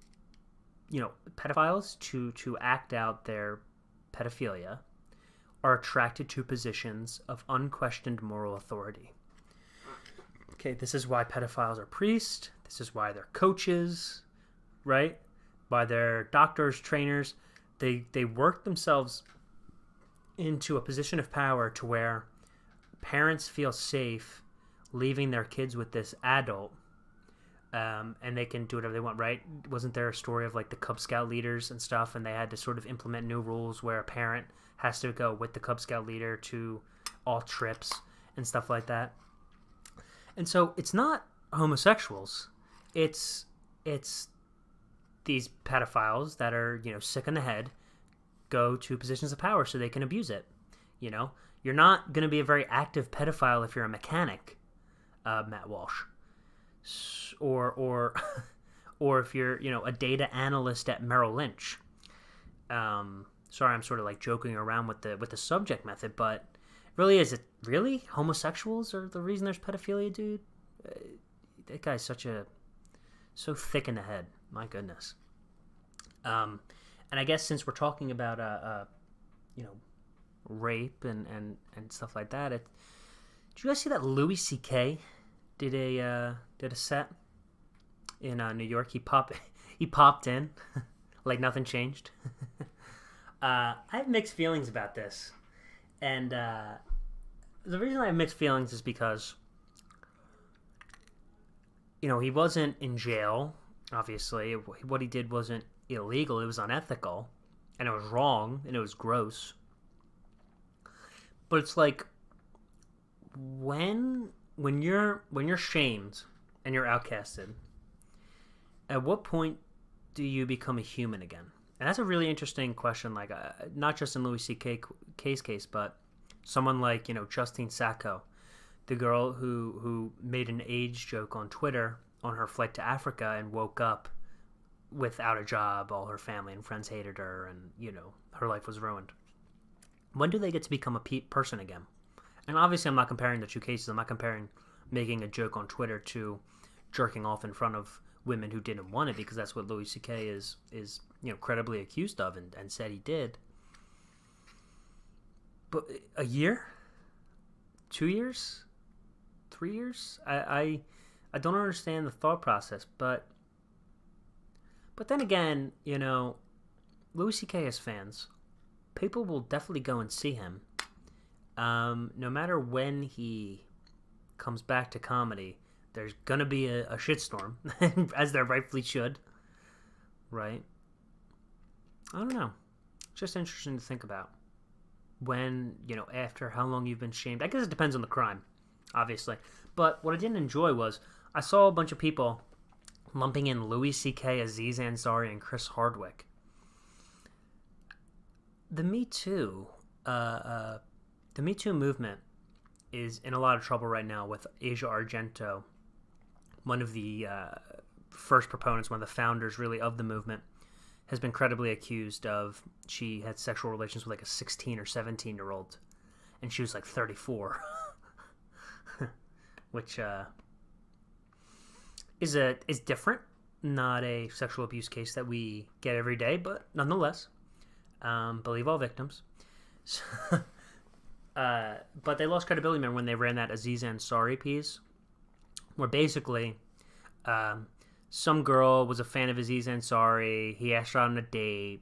pedophiles to act out their pedophilia are attracted to positions of unquestioned moral authority. Okay, this is why pedophiles are priests. This is why they're coaches, right? Why they're doctors, trainers. They work themselves into a position of power to where parents feel safe leaving their kids with this adult, and they can do whatever they want, right? Wasn't there a story of like the Cub Scout leaders and stuff, and they had to sort of implement new rules where a parent has to go with the Cub Scout leader to all trips and stuff like that? And so it's not homosexuals. It's these pedophiles that are, sick in the head, go to positions of power so they can abuse it. You're not going to be a very active pedophile if you're a mechanic, Matt Walsh, or or if you're a data analyst at Merrill Lynch. Sorry, I'm sort of like joking around with the subject method, but really, is it really homosexuals are the reason there's pedophilia, dude? That guy's so thick in the head. My goodness. And I guess since we're talking about rape and stuff like that, did you guys see that Louis C.K. did a set in New York? He popped in like nothing changed. I have mixed feelings about this, and the reason I have mixed feelings is because he wasn't in jail. Obviously, what he did wasn't illegal. It was unethical, and it was wrong, and it was gross. But it's like when you're shamed and you're outcasted, at what point do you become a human again? And that's a really interesting question. Like, not just in Louis C.K.'s case, but someone like Justine Sacco, the girl who made an age joke on Twitter on her flight to Africa and woke up without a job. All her family and friends hated her, and her life was ruined. When do they get to become a person again? And obviously, I'm not comparing the two cases. I'm not comparing making a joke on Twitter to jerking off in front of women who didn't want it, because that's what Louis C.K. is credibly accused of and said he did. But a year? 2 years? 3 years? I don't understand the thought process, but then again, Louis C.K. has fans. People will definitely go and see him. No matter when he comes back to comedy, there's gonna be a shitstorm, as there rightfully should, right? I don't know. Just interesting to think about. When, after how long you've been shamed. I guess it depends on the crime, obviously. But what I didn't enjoy was I saw a bunch of people lumping in Louis C.K., Aziz Ansari, and Chris Hardwick. The Me Too movement is in a lot of trouble right now with Asia Argento, one of the first proponents, one of the founders, really, of the movement, has been credibly accused of she had sexual relations with like a 16 or 17-year-old, and she was like 34, which is different, not a sexual abuse case that we get every day, but nonetheless, believe all victims. But they lost credibility, remember, when they ran that Aziz Ansari piece, where basically some girl was a fan of Aziz Ansari. He asked her out on a date.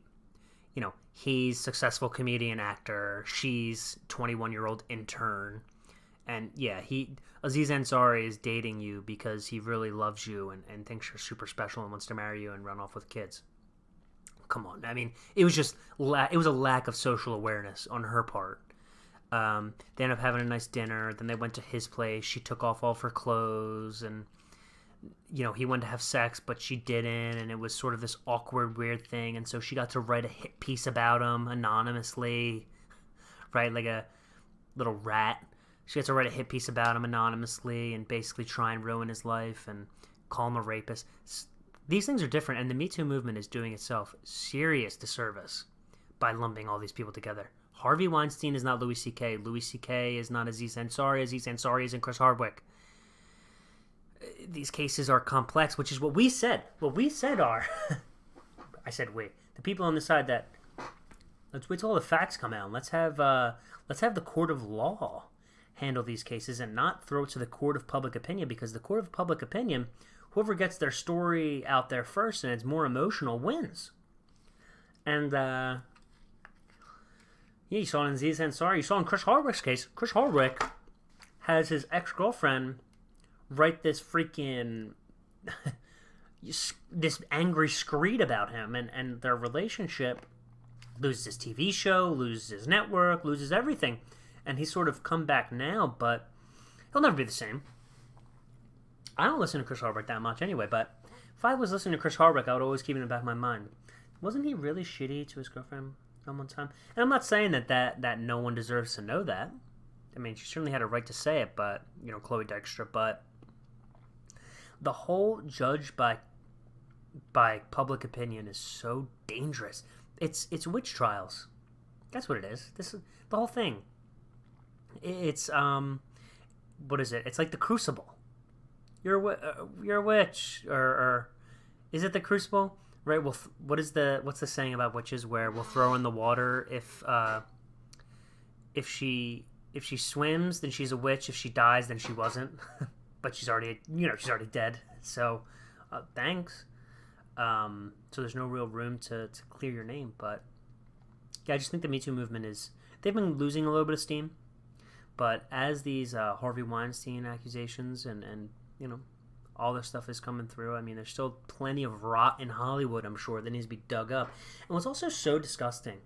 He's successful comedian actor. She's 21-year-old intern. And yeah, Aziz Ansari is dating you because he really loves you and thinks you're super special and wants to marry you and run off with kids. Come on. I mean, it was just it was a lack of social awareness on her part. They ended up having a nice dinner. Then they went to his place. She took off all of her clothes, and he wanted to have sex, but she didn't, and it was sort of this awkward, weird thing. And so she got to write a hit piece about him anonymously, right? Like a little rat. She got to write a hit piece about him anonymously and basically try and ruin his life and call him a rapist. These things are different, and the Me Too movement is doing itself serious disservice by lumping all these people together. Harvey Weinstein is not Louis C.K. Louis C.K. is not Aziz Ansari. Aziz Ansari isn't Chris Hardwick. These cases are complex, which is what we said. What we said are... I said we. The people on the side that... Let's wait till all the facts come out. Let's have the court of law handle these cases and not throw it to the court of public opinion, because the court of public opinion, whoever gets their story out there first and it's more emotional wins. And, yeah, you saw it in Aziz Ansari. You saw in Chris Hardwick's case. Chris Hardwick has his ex-girlfriend write this freaking... this angry screed about him, and their relationship loses his TV show, loses his network, loses everything. And he's sort of come back now, but he'll never be the same. I don't listen to Chris Hardwick that much anyway, but if I was listening to Chris Hardwick, I would always keep it in the back of my mind. Wasn't he really shitty to his girlfriend at one time? And I'm not saying that no one deserves to know that. I mean, she certainly had a right to say it, but, Chloe Dykstra, but the whole judge by public opinion is so dangerous. It's witch trials. That's what it is. This is the whole thing. It's what is it? It's like the Crucible. You're a witch, or is it the Crucible? Right. Well, what's the saying about witches? Where we'll throw in the water if she swims, then she's a witch. If she dies, then she wasn't. But she's already dead. So, thanks. So there's no real room to clear your name. But yeah, I just think the Me Too movement they've been losing a little bit of steam. But as these Harvey Weinstein accusations and all this stuff is coming through, I mean, there's still plenty of rot in Hollywood, I'm sure, that needs to be dug up. And what's also so disgusting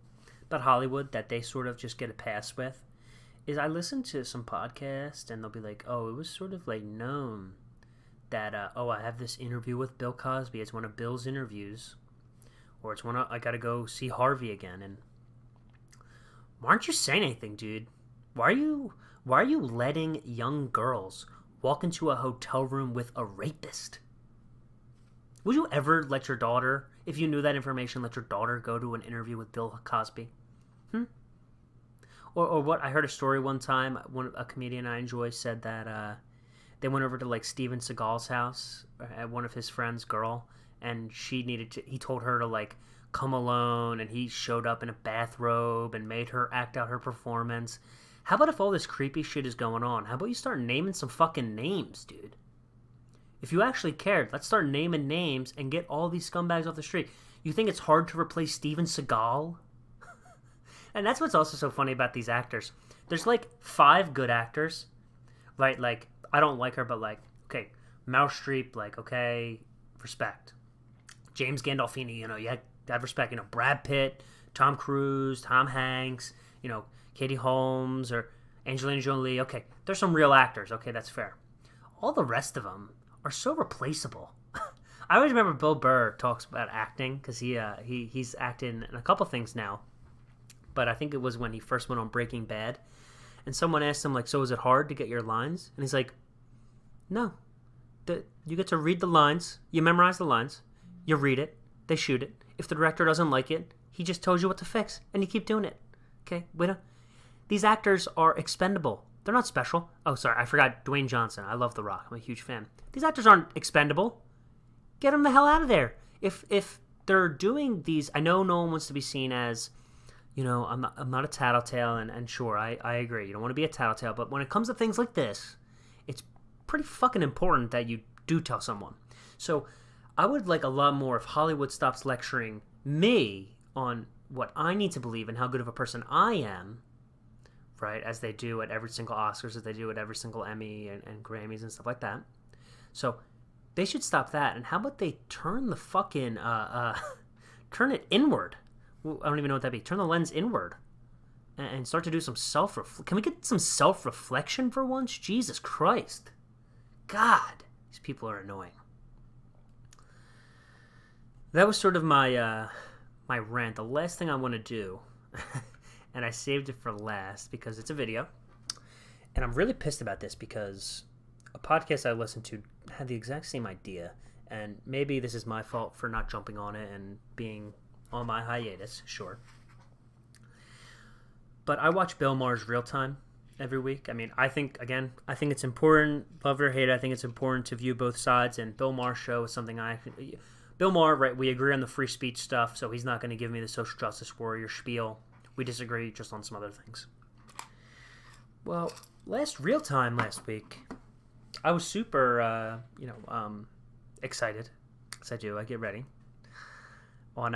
about Hollywood that they sort of just get a pass with is I listen to some podcast and they'll be like, oh, it was sort of like known that, I have this interview with Bill Cosby. It's one of Bill's interviews. Or it's I got to go see Harvey again. And why aren't you saying anything, dude? Why are you letting young girls walk into a hotel room with a rapist? Would you ever let your daughter, if you knew that information, let your daughter go to an interview with Bill Cosby? Or what? I heard a story one time. A comedian I enjoy said that they went over to like Steven Seagal's house at one of his friend's girl, and he told her to like come alone, and he showed up in a bathrobe and made her act out her performance. How about if all this creepy shit is going on? How about you start naming some fucking names, dude? If you actually cared, let's start naming names and get all these scumbags off the street. You think it's hard to replace Steven Seagal? And that's what's also so funny about these actors. There's like 5 good actors, right? Like, I don't like her, but like, okay, Meryl Streep, like, okay, respect. James Gandolfini, you have respect. Brad Pitt, Tom Cruise, Tom Hanks, Katie Holmes or Angelina Jolie. Okay, there's some real actors. Okay, that's fair. All the rest of them are so replaceable. I always remember Bill Burr talks about acting because he's acting in a couple things now. But I think it was when he first went on Breaking Bad. And someone asked him, like, so is it hard to get your lines? And he's like, no. You get to read the lines. You memorize the lines. You read it. They shoot it. If the director doesn't like it, he just tells you what to fix. And you keep doing it. Okay? These actors are expendable. They're not special. Oh, sorry. I forgot Dwayne Johnson. I love The Rock. I'm a huge fan. These actors aren't expendable. Get them the hell out of there. If they're doing these... I know no one wants to be seen as... I'm not a tattletale, and sure, I agree. You don't want to be a tattletale, but when it comes to things like this, it's pretty fucking important that you do tell someone. So I would like a lot more if Hollywood stops lecturing me on what I need to believe and how good of a person I am, right, as they do at every single Oscars, as they do at every single Emmy and Grammys and stuff like that. So they should stop that, and how about they turn the fucking, turn it inward? I don't even know what that'd be. Turn the lens inward and start to do some Can we get some self-reflection for once? Jesus Christ. God, these people are annoying. That was sort of my my rant. The last thing I want to do, and I saved it for last because it's a video, and I'm really pissed about this because a podcast I listened to had the exact same idea, and maybe this is my fault for not jumping on it and being... on my hiatus, sure. But I watch Bill Maher's Real Time every week. I mean, I think it's important, love or hate it, I think it's important to view both sides, and Bill Maher's show is something Bill Maher, right, we agree on the free speech stuff, so he's not going to give me the social justice warrior spiel. We disagree just on some other things. Well, Real Time last week, I was super, excited, as I do, I get ready. On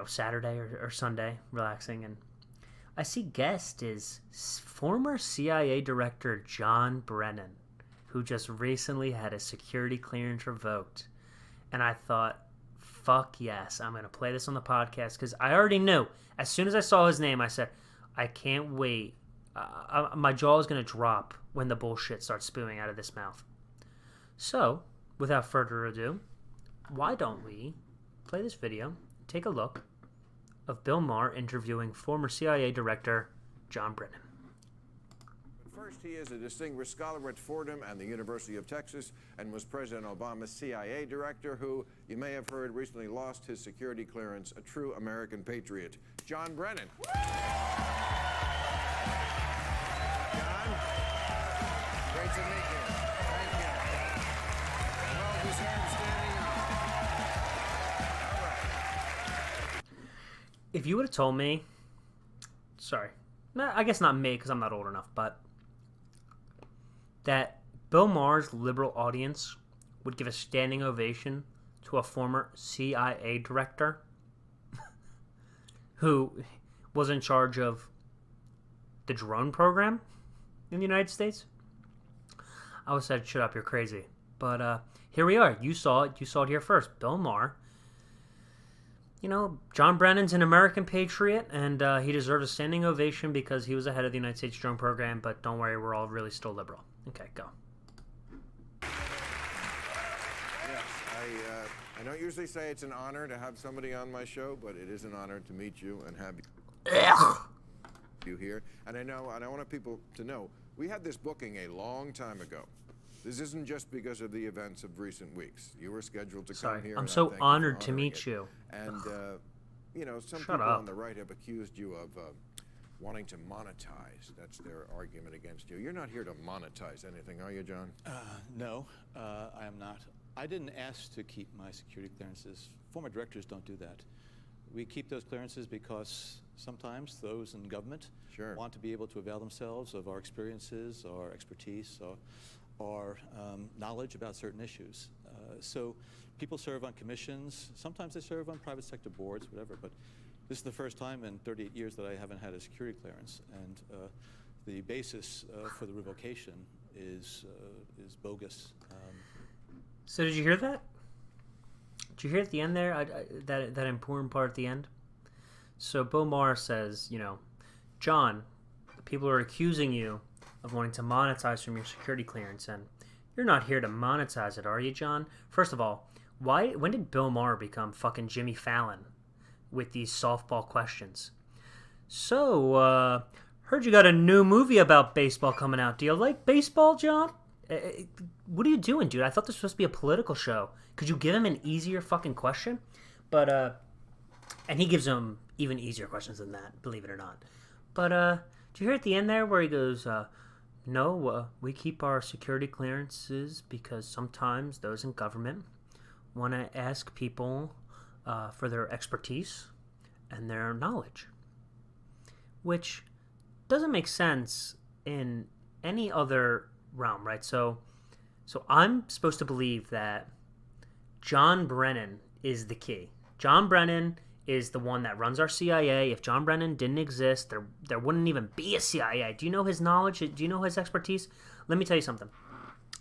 Saturday or Sunday, relaxing, and I see guest is former CIA Director John Brennan, who just recently had his security clearance revoked. And I thought, fuck yes, I'm going to play this on the podcast, because I already knew. As soon as I saw his name, I said, I can't wait. My jaw is going to drop when the bullshit starts spewing out of this mouth. So, without further ado, why don't we play this video, take a look of Bill Maher interviewing former CIA Director John Brennan. First, he is a distinguished scholar at Fordham and the University of Texas and was President Obama's CIA director who, you may have heard, recently lost his security clearance, a true American patriot. John Brennan. John, great to meet you. Thank you. Well-deserved standing up. All right. If you would have told me, sorry, I guess not me because I'm not old enough, but that Bill Maher's liberal audience would give a standing ovation to a former CIA director who was in charge of the drone program in the United States, I would have said, shut up, you're crazy. But here we are. You saw it. You saw it here first. Bill Maher. You know, John Brennan's an American patriot, and he deserves a standing ovation because he was the head of the United States drone program, but don't worry, we're all really still liberal. Okay, go. Yes, I don't usually say it's an honor to have somebody on my show, but it is an honor to meet you and have you here. And I want people to know, we had this booking a long time ago. This isn't just because of the events of recent weeks. You were scheduled to come here. I'm so honored to meet you. And, you know, some people on the right have accused you of wanting to monetize. That's their argument against you. You're not here to monetize anything, are you, John? No, I am not. I didn't ask to keep my security clearances. Former directors don't do that. We keep those clearances because sometimes those in government want to be able to avail themselves of our experiences, our expertise, or knowledge about certain issues. So people serve on commissions. Sometimes they serve on private sector boards, whatever. But this is the first time in 38 years that I haven't had a security clearance, and the basis for the revocation is bogus. So did you hear that? Did you hear at the end there, that important part at the end? So Bill Maher says, you know, John, people are accusing you of wanting to monetize from your security clearance, and you're not here to monetize it, are you, John? First of all, when did Bill Maher become fucking Jimmy Fallon with these softball questions? So, heard you got a new movie about baseball coming out. Do you like baseball, John? What are you doing, dude? I thought this was supposed to be a political show. Could you give him an easier fucking question? But, and he gives him even easier questions than that, believe it or not. But, did you hear at the end there where he goes, no, we keep our security clearances because sometimes those in government want to ask people for their expertise and their knowledge, which doesn't make sense in any other realm, right? So I'm supposed to believe that John Brennan is the key. John Brennan is the one that runs our CIA. If John Brennan didn't exist, there wouldn't even be a CIA. Do you know his knowledge? Do you know his expertise? Let me tell you something.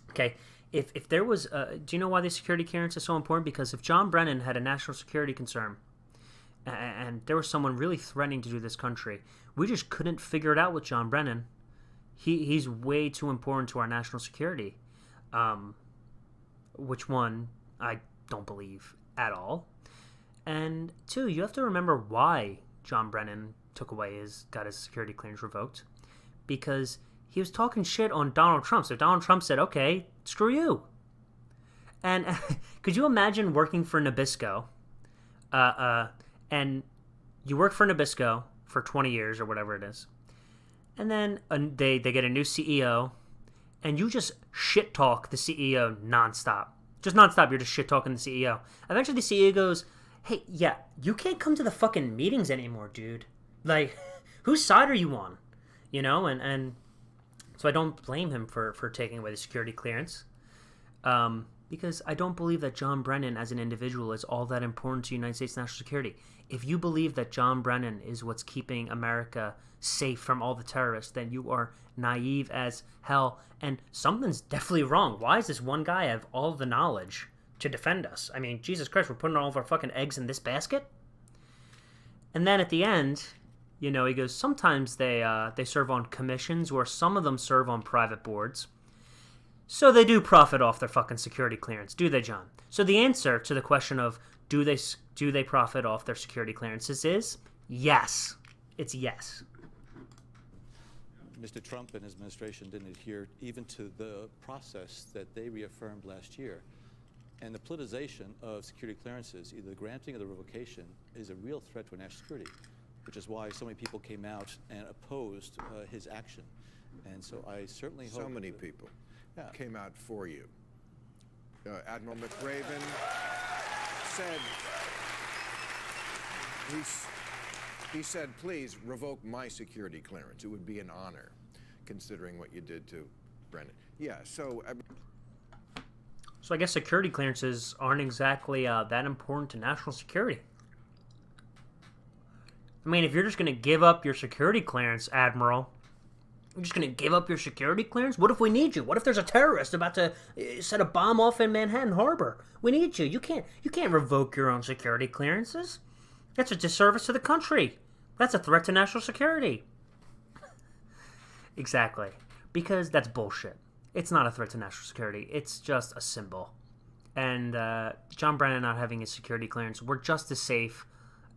Okay, if there was, do you know why the security clearance is so important? Because if John Brennan had a national security concern, and there was someone really threatening to do this country, we just couldn't figure it out with John Brennan. He's way too important to our national security. Which one, I don't believe at all. And two, you have to remember why John Brennan got his security clearance revoked. Because he was talking shit on Donald Trump. So Donald Trump said, okay, screw you. And could you imagine working for Nabisco? And you work for Nabisco for 20 years or whatever it is. And then they get a new CEO. And you just shit talk the CEO nonstop. Just nonstop, you're just shit talking the CEO. Eventually the CEO goes, hey, yeah, you can't come to the fucking meetings anymore, dude. Like, whose side are you on? You know, and so I don't blame him for taking away the security clearance. Because I don't believe that John Brennan as an individual is all that important to United States national security. If you believe that John Brennan is what's keeping America safe from all the terrorists, then you are naive as hell, and something's definitely wrong. Why does this one guy have all the knowledge to defend us? I mean, Jesus Christ, we're putting all of our fucking eggs in this basket? And then at the end, you know, he goes, sometimes they serve on commissions, or some of them serve on private boards. So they do profit off their fucking security clearance, do they, John? So the answer to the question of do they profit off their security clearances is yes. It's yes. Mr. Trump and his administration didn't adhere even to the process that they reaffirmed last year. And the politicization of security clearances, either the granting or the revocation, is a real threat to our national security, which is why so many people came out and opposed his action. And so I certainly hope... So many people came out for you. Admiral McRaven said, he said, please revoke my security clearance. It would be an honor, considering what you did to Brennan. Yeah, so... So I guess security clearances aren't exactly that important to national security. I mean, if you're just going to give up your security clearance, Admiral, you're just going to give up your security clearance? What if we need you? What if there's a terrorist about to set a bomb off in Manhattan Harbor? We need you. You can't revoke your own security clearances. That's a disservice to the country. That's a threat to national security. Exactly. Because that's bullshit. It's not a threat to national security. It's just a symbol. And John Brennan not having his security clearance, we're just as safe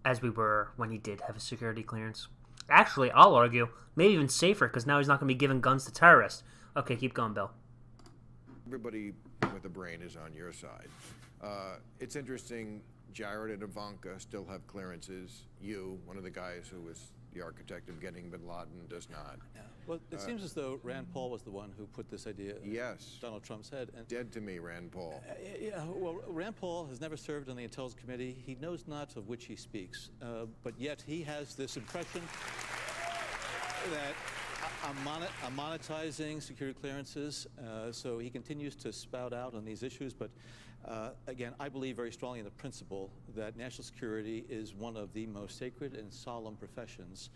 as we were when he did have a security clearance. Actually, I'll argue, maybe even safer, because now he's not going to be giving guns to terrorists. Okay, keep going, Bill. Everybody with a brain is on your side. It's interesting, Jared and Ivanka still have clearances. You, one of the guys who was the architect of getting bin Laden, does not. Yeah. Well, it seems as though Rand Paul was the one who put this idea in Donald Trump's head. And dead to me, Rand Paul. Yeah, well, Rand Paul has never served on the Intelligence Committee. He knows not of which he speaks, but yet he has this impression that I'm monetizing security clearances, so he continues to spout out on these issues. But again, I believe very strongly in the principle that national security is one of the most sacred and solemn professions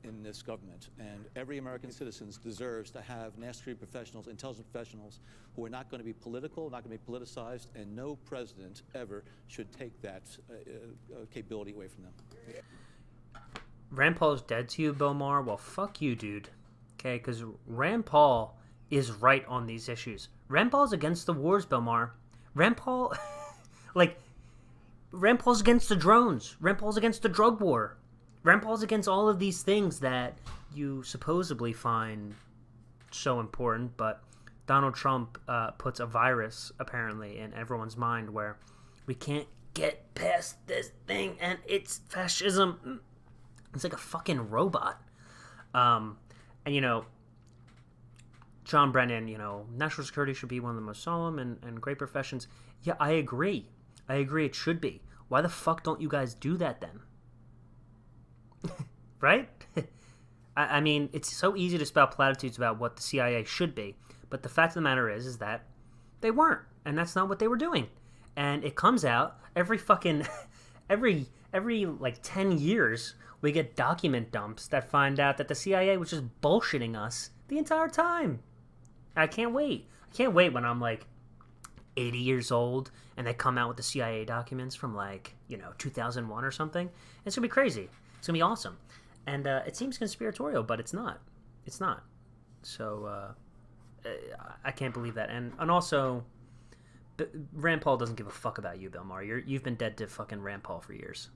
in this government. And every American citizen deserves to have national security professionals, intelligence professionals, who are not going to be political, not going to be politicized, and no president ever should take that capability away from them. Rand Paul's dead to you, Bill Maher? Well, fuck you, dude. Okay, because Rand Paul is right on these issues. Rand Paul's against the wars, Bill Maher. Rand Paul, Rand Paul's against the drones. Rand Paul's against the drug war. Rand Paul's against all of these things that you supposedly find so important, but Donald Trump puts a virus, apparently, in everyone's mind where we can't get past this thing, and it's fascism. It's like a fucking robot. And, John Brennan, national security should be one of the most solemn and great professions. Yeah, I agree. It should be. Why the fuck don't you guys do that then? Right? I mean, it's so easy to spout platitudes about what the CIA should be, but the fact of the matter is that they weren't, and that's not what they were doing. And it comes out every fucking, every 10 years, we get document dumps that find out that the CIA was just bullshitting us the entire time. I can't wait. I can't wait when I'm 80 years old and they come out with the CIA documents from 2001 or something. It's going to be crazy. It's going to be awesome. And it seems conspiratorial, but it's not. It's not. So I can't believe that. And also, Rand Paul doesn't give a fuck about you, Bill Maher. You've been dead to fucking Rand Paul for years.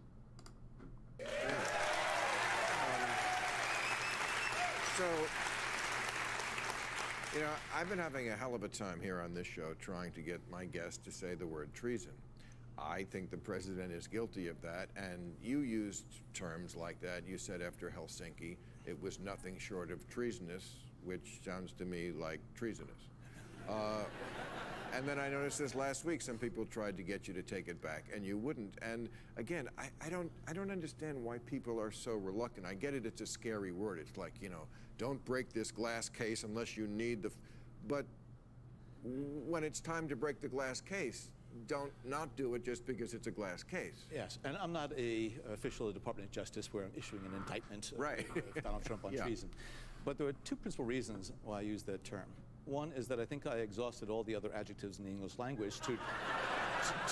So, I've been having a hell of a time here on this show trying to get my guests to say the word treason. I think the president is guilty of that, and you used terms like that. You said after Helsinki, it was nothing short of treasonous, which sounds to me like treasonous. And then I noticed this last week, some people tried to get you to take it back, and you wouldn't. And again, I don't understand why people are so reluctant. I get it, it's a scary word. It's like, don't break this glass case unless you need the... But when it's time to break the glass case, don't not do it just because it's a glass case. Yes, and I'm not an official of the Department of Justice where I'm issuing an indictment of Donald Trump on treason. But there are two principal reasons why I use that term. One is that I think I exhausted all the other adjectives in the English language to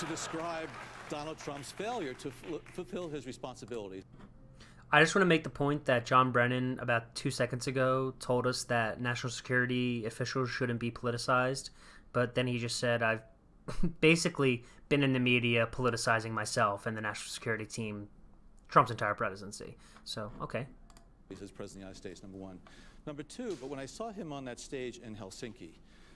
describe Donald Trump's failure to fulfill his responsibilities. I just want to make the point that John Brennan, about 2 seconds ago, told us that national security officials shouldn't be politicized. But then he just said, I've basically been in the media politicizing myself and the national security team Trump's entire presidency. So, okay. He's as president of the United States, number one. Number two, but when I saw him on that stage in Helsinki,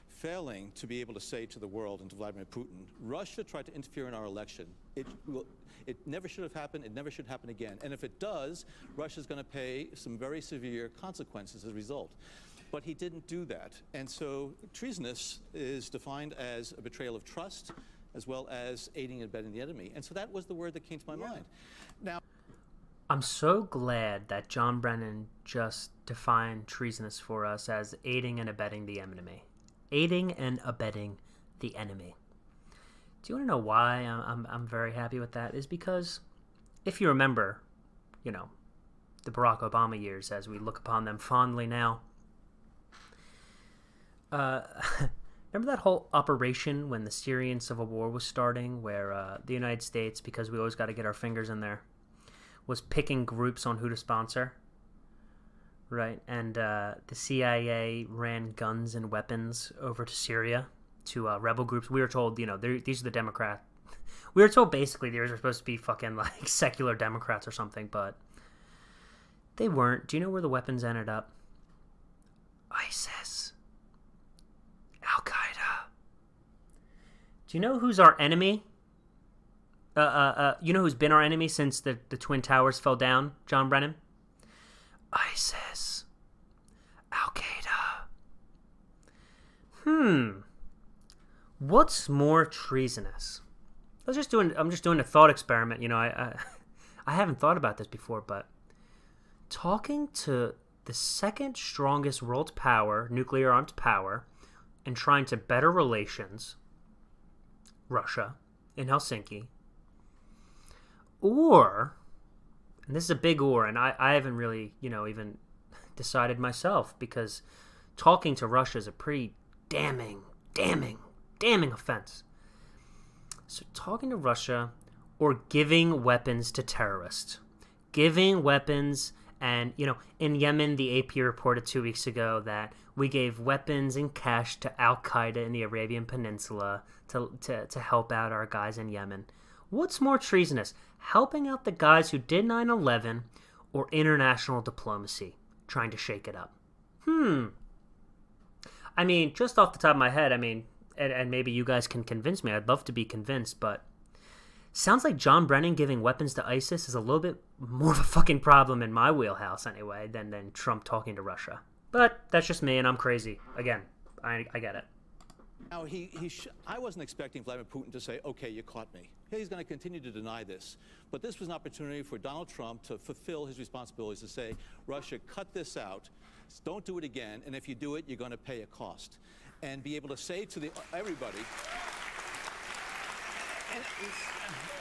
failing to be able to say to the world and to Vladimir Putin, Russia tried to interfere in our election. It never should have happened. It never should happen again. And if it does, Russia's going to pay some very severe consequences as a result. But he didn't do that. And so treasonous is defined as a betrayal of trust as well as aiding and abetting the enemy. And so that was the word that came to my mind. Now, I'm so glad that John Brennan just defined treasonous for us as aiding and abetting the enemy. Aiding and abetting the enemy. Do you want to know why I'm very happy with that? Is because if you remember, you know, the Barack Obama years as we look upon them fondly now, remember that whole operation when the Syrian civil war was starting where the United States, because we always got to get our fingers in there, was picking groups on who to sponsor, right? And the CIA ran guns and weapons over to Syria to rebel groups. We were told, you know, these are the Democrats. We were told basically these are supposed to be fucking like secular Democrats or something, but they weren't. Do you know where the weapons ended up? ISIS. Al-Qaeda. Do you know who's our enemy? You know who's been our enemy since the Twin Towers fell down, John Brennan? ISIS. Al-Qaeda. What's more treasonous? I'm just doing a thought experiment. You know, I haven't thought about this before, but talking to the second strongest world power, nuclear armed power, and trying to better relations, Russia, in Helsinki, or, and this is a big or, and I haven't really, you know, even decided myself, because talking to Russia is a pretty damning offense. So talking to Russia or giving weapons to terrorists. Giving weapons, and, you know, in Yemen, the AP reported 2 weeks ago that we gave weapons and cash to Al-Qaeda in the Arabian Peninsula to help out our guys in Yemen. What's more treasonous, helping out the guys who did 9/11 or international diplomacy, trying to shake it up? I mean, just off the top of my head, I mean, and maybe you guys can convince me. I'd love to be convinced, but sounds like John Brennan giving weapons to ISIS is a little bit more of a fucking problem in my wheelhouse anyway than Trump talking to Russia. But that's just me, and I'm crazy. Again, I get it. Now, I wasn't expecting Vladimir Putin to say, okay, you caught me. He's going to continue to deny this. But this was an opportunity for Donald Trump to fulfill his responsibilities, to say, Russia, cut this out. Don't do it again. And if you do it, you're going to pay a cost. And be able to say to everybody,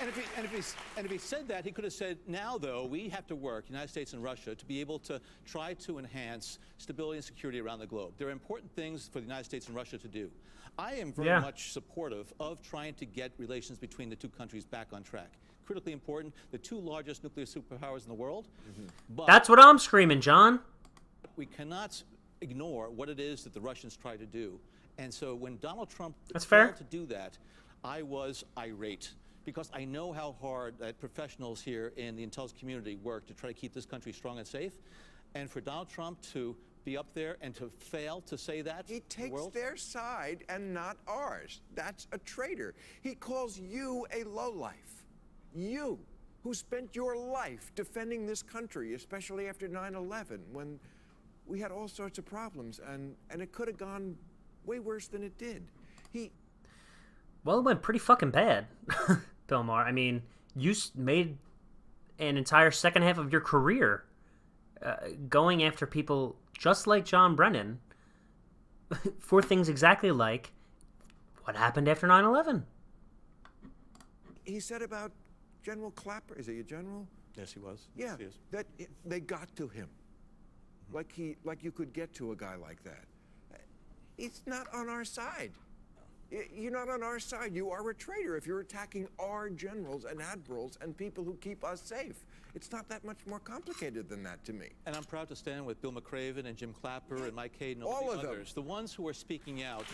and if he said that, he could have said, now, though, we have to work, United States and Russia, to be able to try to enhance stability and security around the globe. There are important things for the United States and Russia to do. I am very much supportive of trying to get relations between the two countries back on track. Critically important, the two largest nuclear superpowers in the world. But that's what I'm screaming, John. We cannot ignore what it is that the Russians try to do. And so when Donald Trump failed to do that, I was irate, because I know how hard that professionals here in the intelligence community work to try to keep this country strong and safe. And for Donald Trump to be up there and to fail to say that, he takes their side and not ours. That's a traitor. He calls you a lowlife. You, who spent your life defending this country, especially after 9/11, when we had all sorts of problems, and it could have gone way worse than it did. Well, it went pretty fucking bad, Bill Maher. I mean, you made an entire second half of your career going after people just like John Brennan for things exactly like what happened after 9/11. He said about General Clapper, is he a general? Yes, he was. Yeah, yes, he is. that they got to him. Like you could get to a guy like that. It's not on our side. You're not on our side. You are a traitor if you're attacking our generals and admirals and people who keep us safe. It's not that much more complicated than that to me. And I'm proud to stand with Bill McCraven and Jim Clapper and Mike Hayden and all the others, the ones who are speaking out.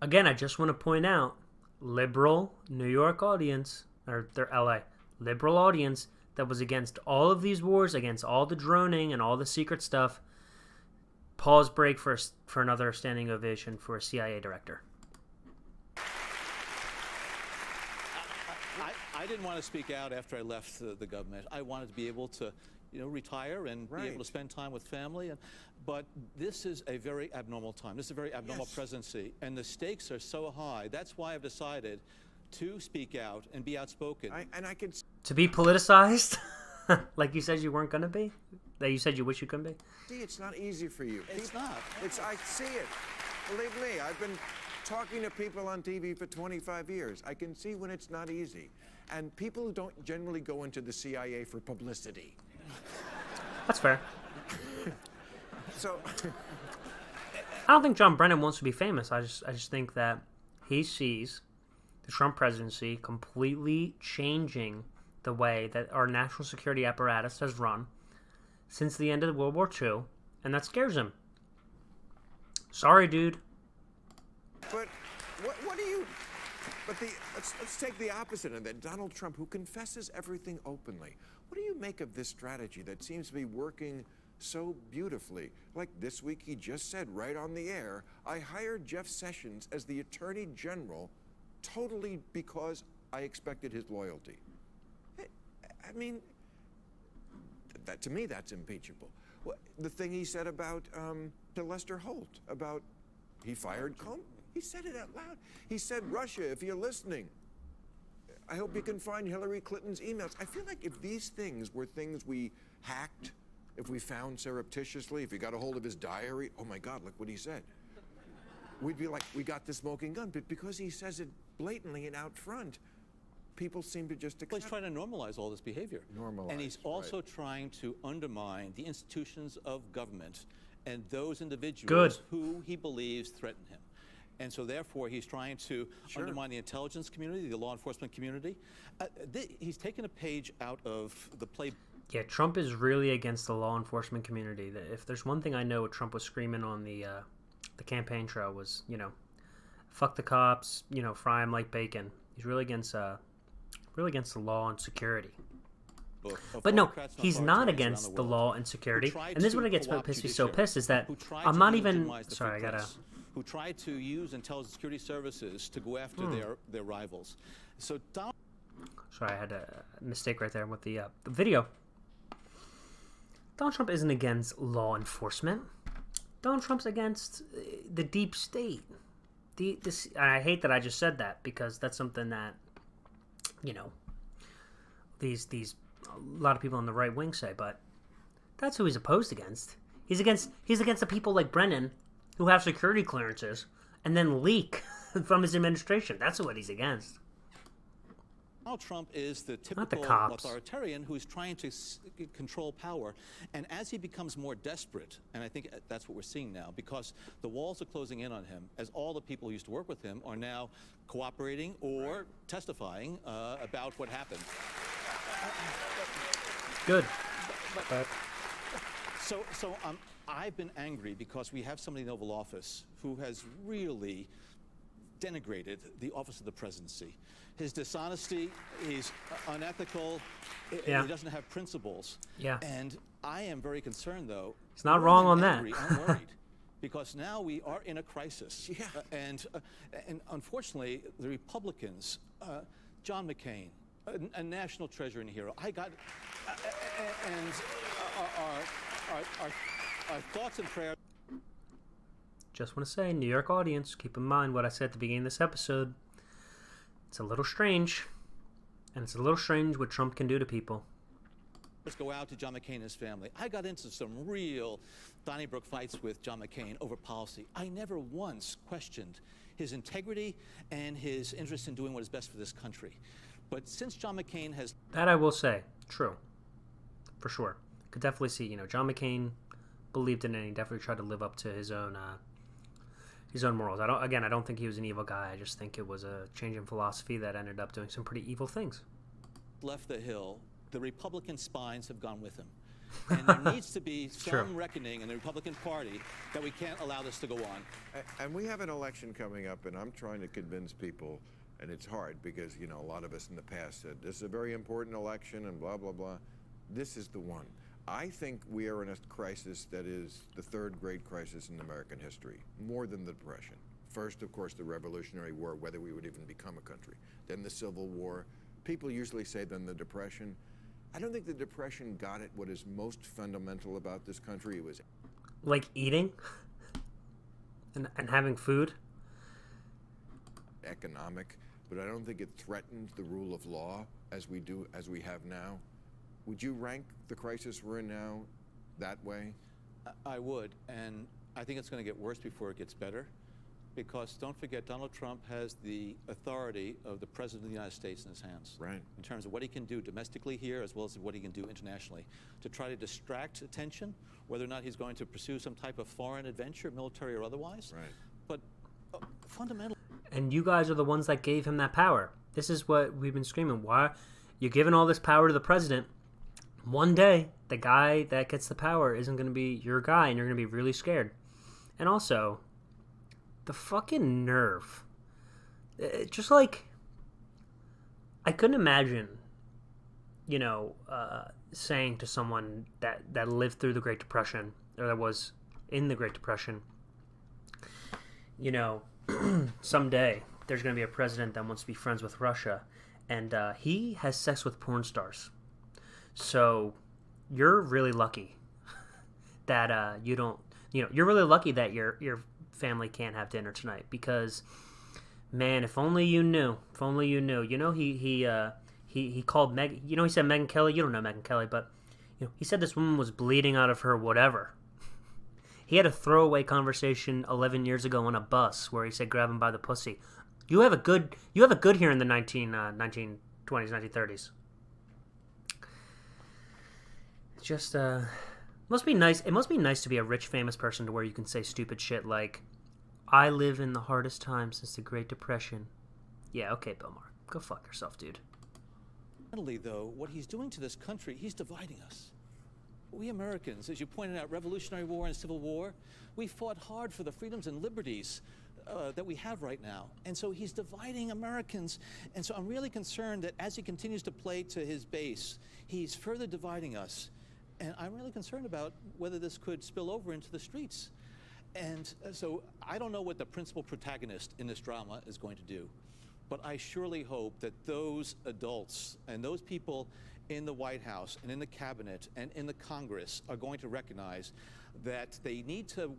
Again, I just want to point out, liberal New York audience, or their LA, liberal audience that was against all of these wars, against all the droning and all the secret stuff. Pause break for another standing ovation for a CIA director. I didn't want to speak out after I left the government. I wanted to be able to, retire and be able to spend time with family. But this is a very abnormal time. This is a very abnormal presidency, and the stakes are so high. That's why I've decided to speak out and be outspoken. To be politicized, like you said you weren't going to be, that you said you wish you couldn't be. See, it's not easy for you. It's not. I see it. Believe me, I've been talking to people on TV for 25 years. I can see when it's not easy. And people don't generally go into the CIA for publicity. That's fair. So I don't think John Brennan wants to be famous. I just think that he sees the Trump presidency completely changing the way that our national security apparatus has run since the end of World War II, and that scares him. Sorry, dude. But what do you... But let's take the opposite of that. Donald Trump, who confesses everything openly. What do you make of this strategy that seems to be working so beautifully? Like this week, he just said right on the air, I hired Jeff Sessions as the Attorney General totally because I expected his loyalty. I mean, that to me, that's impeachable. The thing he said about to Lester Holt, about he fired Comey. He said it out loud. He said, Russia, if you're listening, I hope you can find Hillary Clinton's emails. I feel like if these things were things we hacked, if we found surreptitiously, if we got a hold of his diary, oh my God, look what he said. We'd be like, we got the smoking gun. But because he says it blatantly and out front, people seem to just accept. Well, he's trying to normalize all this behavior. And he's also trying to undermine the institutions of government and those individuals who he believes threaten him. And so, therefore, he's trying to undermine the intelligence community, the law enforcement community. He's taken a page out of the play. Yeah, Trump is really against the law enforcement community. If there's one thing I know what Trump was screaming on the campaign trail was, fuck the cops, fry them like bacon. He's really against the law and security. But no, he's not against the law and security. And this is what gets me so pissed is that I'm not even... Sorry, I gotta... Who tried to use intelligence security services to go after their rivals. So Donald... Sorry, I had a mistake right there with the video. Donald Trump isn't against law enforcement. Donald Trump's against the deep state. And I hate that I just said that because that's something that, these a lot of people on the right wing say, but that's who he's opposed against. He's against the people like Brennan who have security clearances and then leak from his administration. That's what he's against. Donald Trump is the typical authoritarian who's trying to control power. And as he becomes more desperate, and I think that's what we're seeing now, because the walls are closing in on him, as all the people who used to work with him are now cooperating or testifying about what happened. Good. So I've been angry because we have somebody in the Oval Office who has really denigrated the office of the presidency. His dishonesty, he's unethical, he doesn't have principles. Yeah. And I am very concerned, though. He's not wrong on that. I'm worried because now we are in a crisis. Yeah. And unfortunately, the Republicans, John McCain, a national treasure and hero, our thoughts and prayers. Just want to say, New York audience, keep in mind what I said at the beginning of this episode. It's a little strange, and it's a little strange what Trump can do to people. Let's go out to John McCain and his family. I got into some real Donnybrook fights with John McCain over policy. I never once questioned his integrity and his interest in doing what is best for this country. But since John McCain has... That I will say, true, for sure. Could definitely see, John McCain believed in it, and he definitely tried to live up to his own morals. I don't think he was an evil guy. I just think it was a change in philosophy that ended up doing some pretty evil things. left the Hill, the Republican spines have gone with him. And there needs to be some reckoning in the Republican Party that we can't allow this to go on. And we have an election coming up, and I'm trying to convince people, and it's hard because, you know, a lot of us in the past said, this is a very important election and blah, blah, blah. This is the one. I think we are in a crisis that is the third great crisis in American history, more than the Depression. First, of course, the Revolutionary War, whether we would even become a country. Then the Civil War. People usually say then the Depression. I don't think the Depression got at what is most fundamental about this country. It was like eating and having food. Economic, but I don't think it threatened the rule of law as we have now. Would you rank the crisis we're in now that way? I would, and I think it's going to get worse before it gets better. Because don't forget, Donald Trump has the authority of the President of the United States in his hands. Right. In terms of what he can do domestically here as well as what he can do internationally to try to distract attention, whether or not he's going to pursue some type of foreign adventure, military or otherwise. Right. But fundamentally. And you guys are the ones that gave him that power. This is what we've been screaming. Why you're giving all this power to the president? One day, the guy that gets the power isn't going to be your guy, and you're going to be really scared. And also, the fucking nerve. Just like, I couldn't imagine, you know, saying to someone that lived through the Great Depression, or that was in the Great Depression, you know, someday there's going to be a president that wants to be friends with Russia, and he has sex with porn stars. So you're really lucky that you don't, you know, you're really lucky that your family can't have dinner tonight, because man, if only you knew, you know, he called Meg, you know, he said Megyn Kelly, you don't know Megyn Kelly, but you know, he said this woman was bleeding out of her whatever. He had a throwaway conversation 11 years ago on a bus where he said grab him by the pussy. You have a good here in the 1920s, 1930s. Just must be nice. It must be nice to be a rich, famous person to where you can say stupid shit like, I live in the hardest time since the Great Depression. Yeah, okay, Bill Maher. Go fuck yourself, dude. Though, what he's doing to this country, he's dividing us. We Americans, as you pointed out, Revolutionary War and Civil War, we fought hard for the freedoms and liberties that we have right now. And so he's dividing Americans. And so I'm really concerned that as he continues to play to his base, he's further dividing us. And I'm really concerned about whether this could spill over into the streets. And so I don't know what the principal protagonist in this drama is going to do. But I surely hope that those adults and those people in the White House and in the cabinet and in the Congress are going to recognize that they need to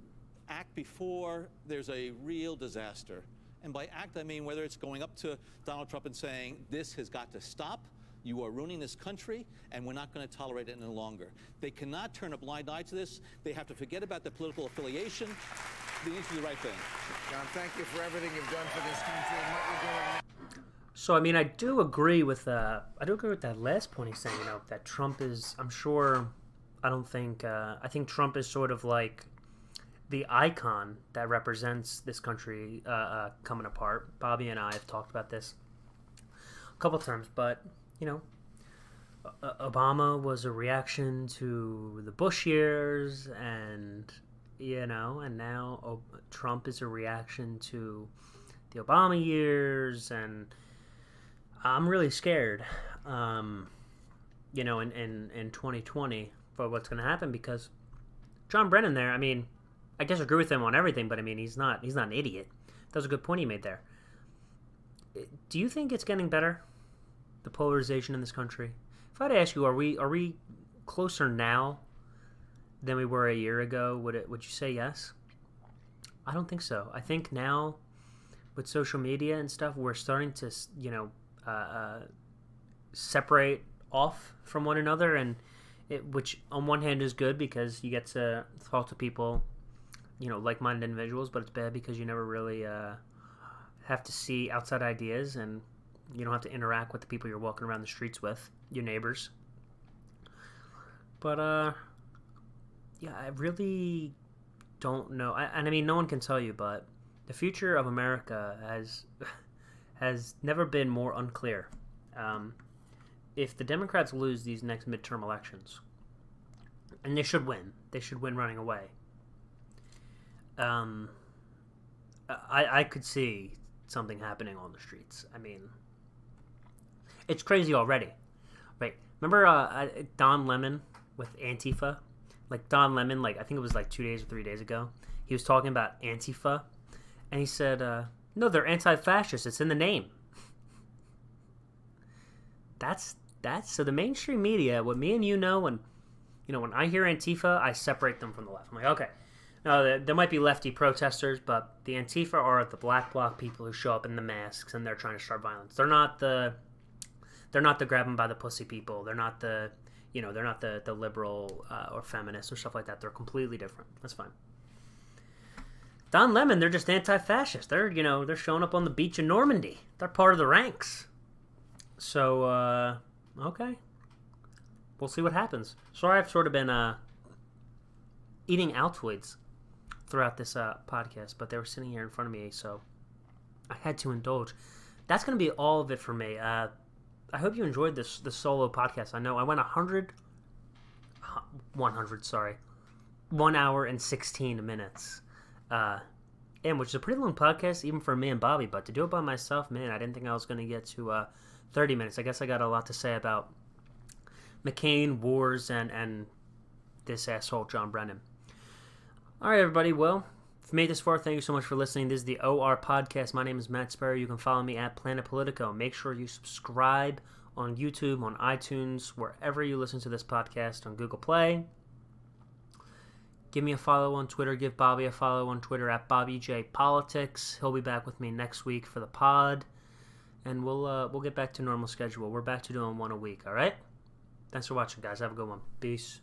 act before there's a real disaster. And by act, I mean whether it's going up to Donald Trump and saying, this has got to stop. You are ruining this country, and we're not going to tolerate it any longer. They cannot turn a blind eye to this. They have to forget about their political affiliation. They need to do the right thing. John, thank you for everything you've done for this country and what you're doing. So, I mean, I do agree with that last point he's saying, you know, that Trump is, I think Trump is sort of like the icon that represents this country coming apart. Bobby and I have talked about this a couple times, but, you know, Obama was a reaction to the Bush years, and, you know, and now Trump is a reaction to the Obama years, and I'm really scared, you know, in 2020 for what's going to happen, because John Brennan there, I mean, I disagree with him on everything, but I mean, he's not an idiot. That was a good point he made there. Do you think it's getting better, the polarization in this country? If I had to ask you, are we closer now than we were a year ago? Would you say yes? I don't think so. I think now with social media and stuff, we're starting to, you know, separate off from one another, and which on one hand is good because you get to talk to people, you know, like-minded individuals, but it's bad because you never really have to see outside ideas, and you don't have to interact with the people you're walking around the streets with, your neighbors. But yeah, I really don't know, and I mean, no one can tell you, but the future of America has never been more unclear. if the Democrats lose these next midterm elections, and they should win running away, I could see something happening on the streets. I mean, it's crazy already, right? Remember Don Lemon with Antifa? Like Don Lemon, like I think it was like 2 days or 3 days ago, he was talking about Antifa, and he said, no, they're anti-fascist. It's in the name. That's so the mainstream media, what me and you know, when I hear Antifa, I separate them from the left. I'm like, okay, no, there might be lefty protesters, but the Antifa are the black bloc people who show up in the masks and they're trying to start violence. They're not the grab 'em by the pussy people. They're not the liberal or feminists or stuff like that. They're completely different. That's fine. Don Lemon, they're just anti-fascist. They're showing up on the beach in Normandy. They're part of the ranks. So, okay. We'll see what happens. Sorry I've sort of been eating Altoids throughout this podcast, but they were sitting here in front of me, so I had to indulge. That's going to be all of it for me. I hope you enjoyed this solo podcast. I know I went 1 hour and 16 minutes. And which is a pretty long podcast even for me and Bobby, but to do it by myself, man, I didn't think I was going to get to 30 minutes. I guess I got a lot to say about McCain, wars, and this asshole John Brennan. All right, everybody. Well, if you made this far, thank you so much for listening. This is the OR Podcast. My name is Matt Sparrow. You can follow me at Planet Politico. Make sure you subscribe on YouTube, on iTunes, wherever you listen to this podcast, on Google Play. Give me a follow on Twitter. Give Bobby a follow on Twitter at BobbyJPolitics. He'll be back with me next week for the pod, and we'll get back to normal schedule. We're back to doing one a week. All right. Thanks for watching, guys. Have a good one. Peace.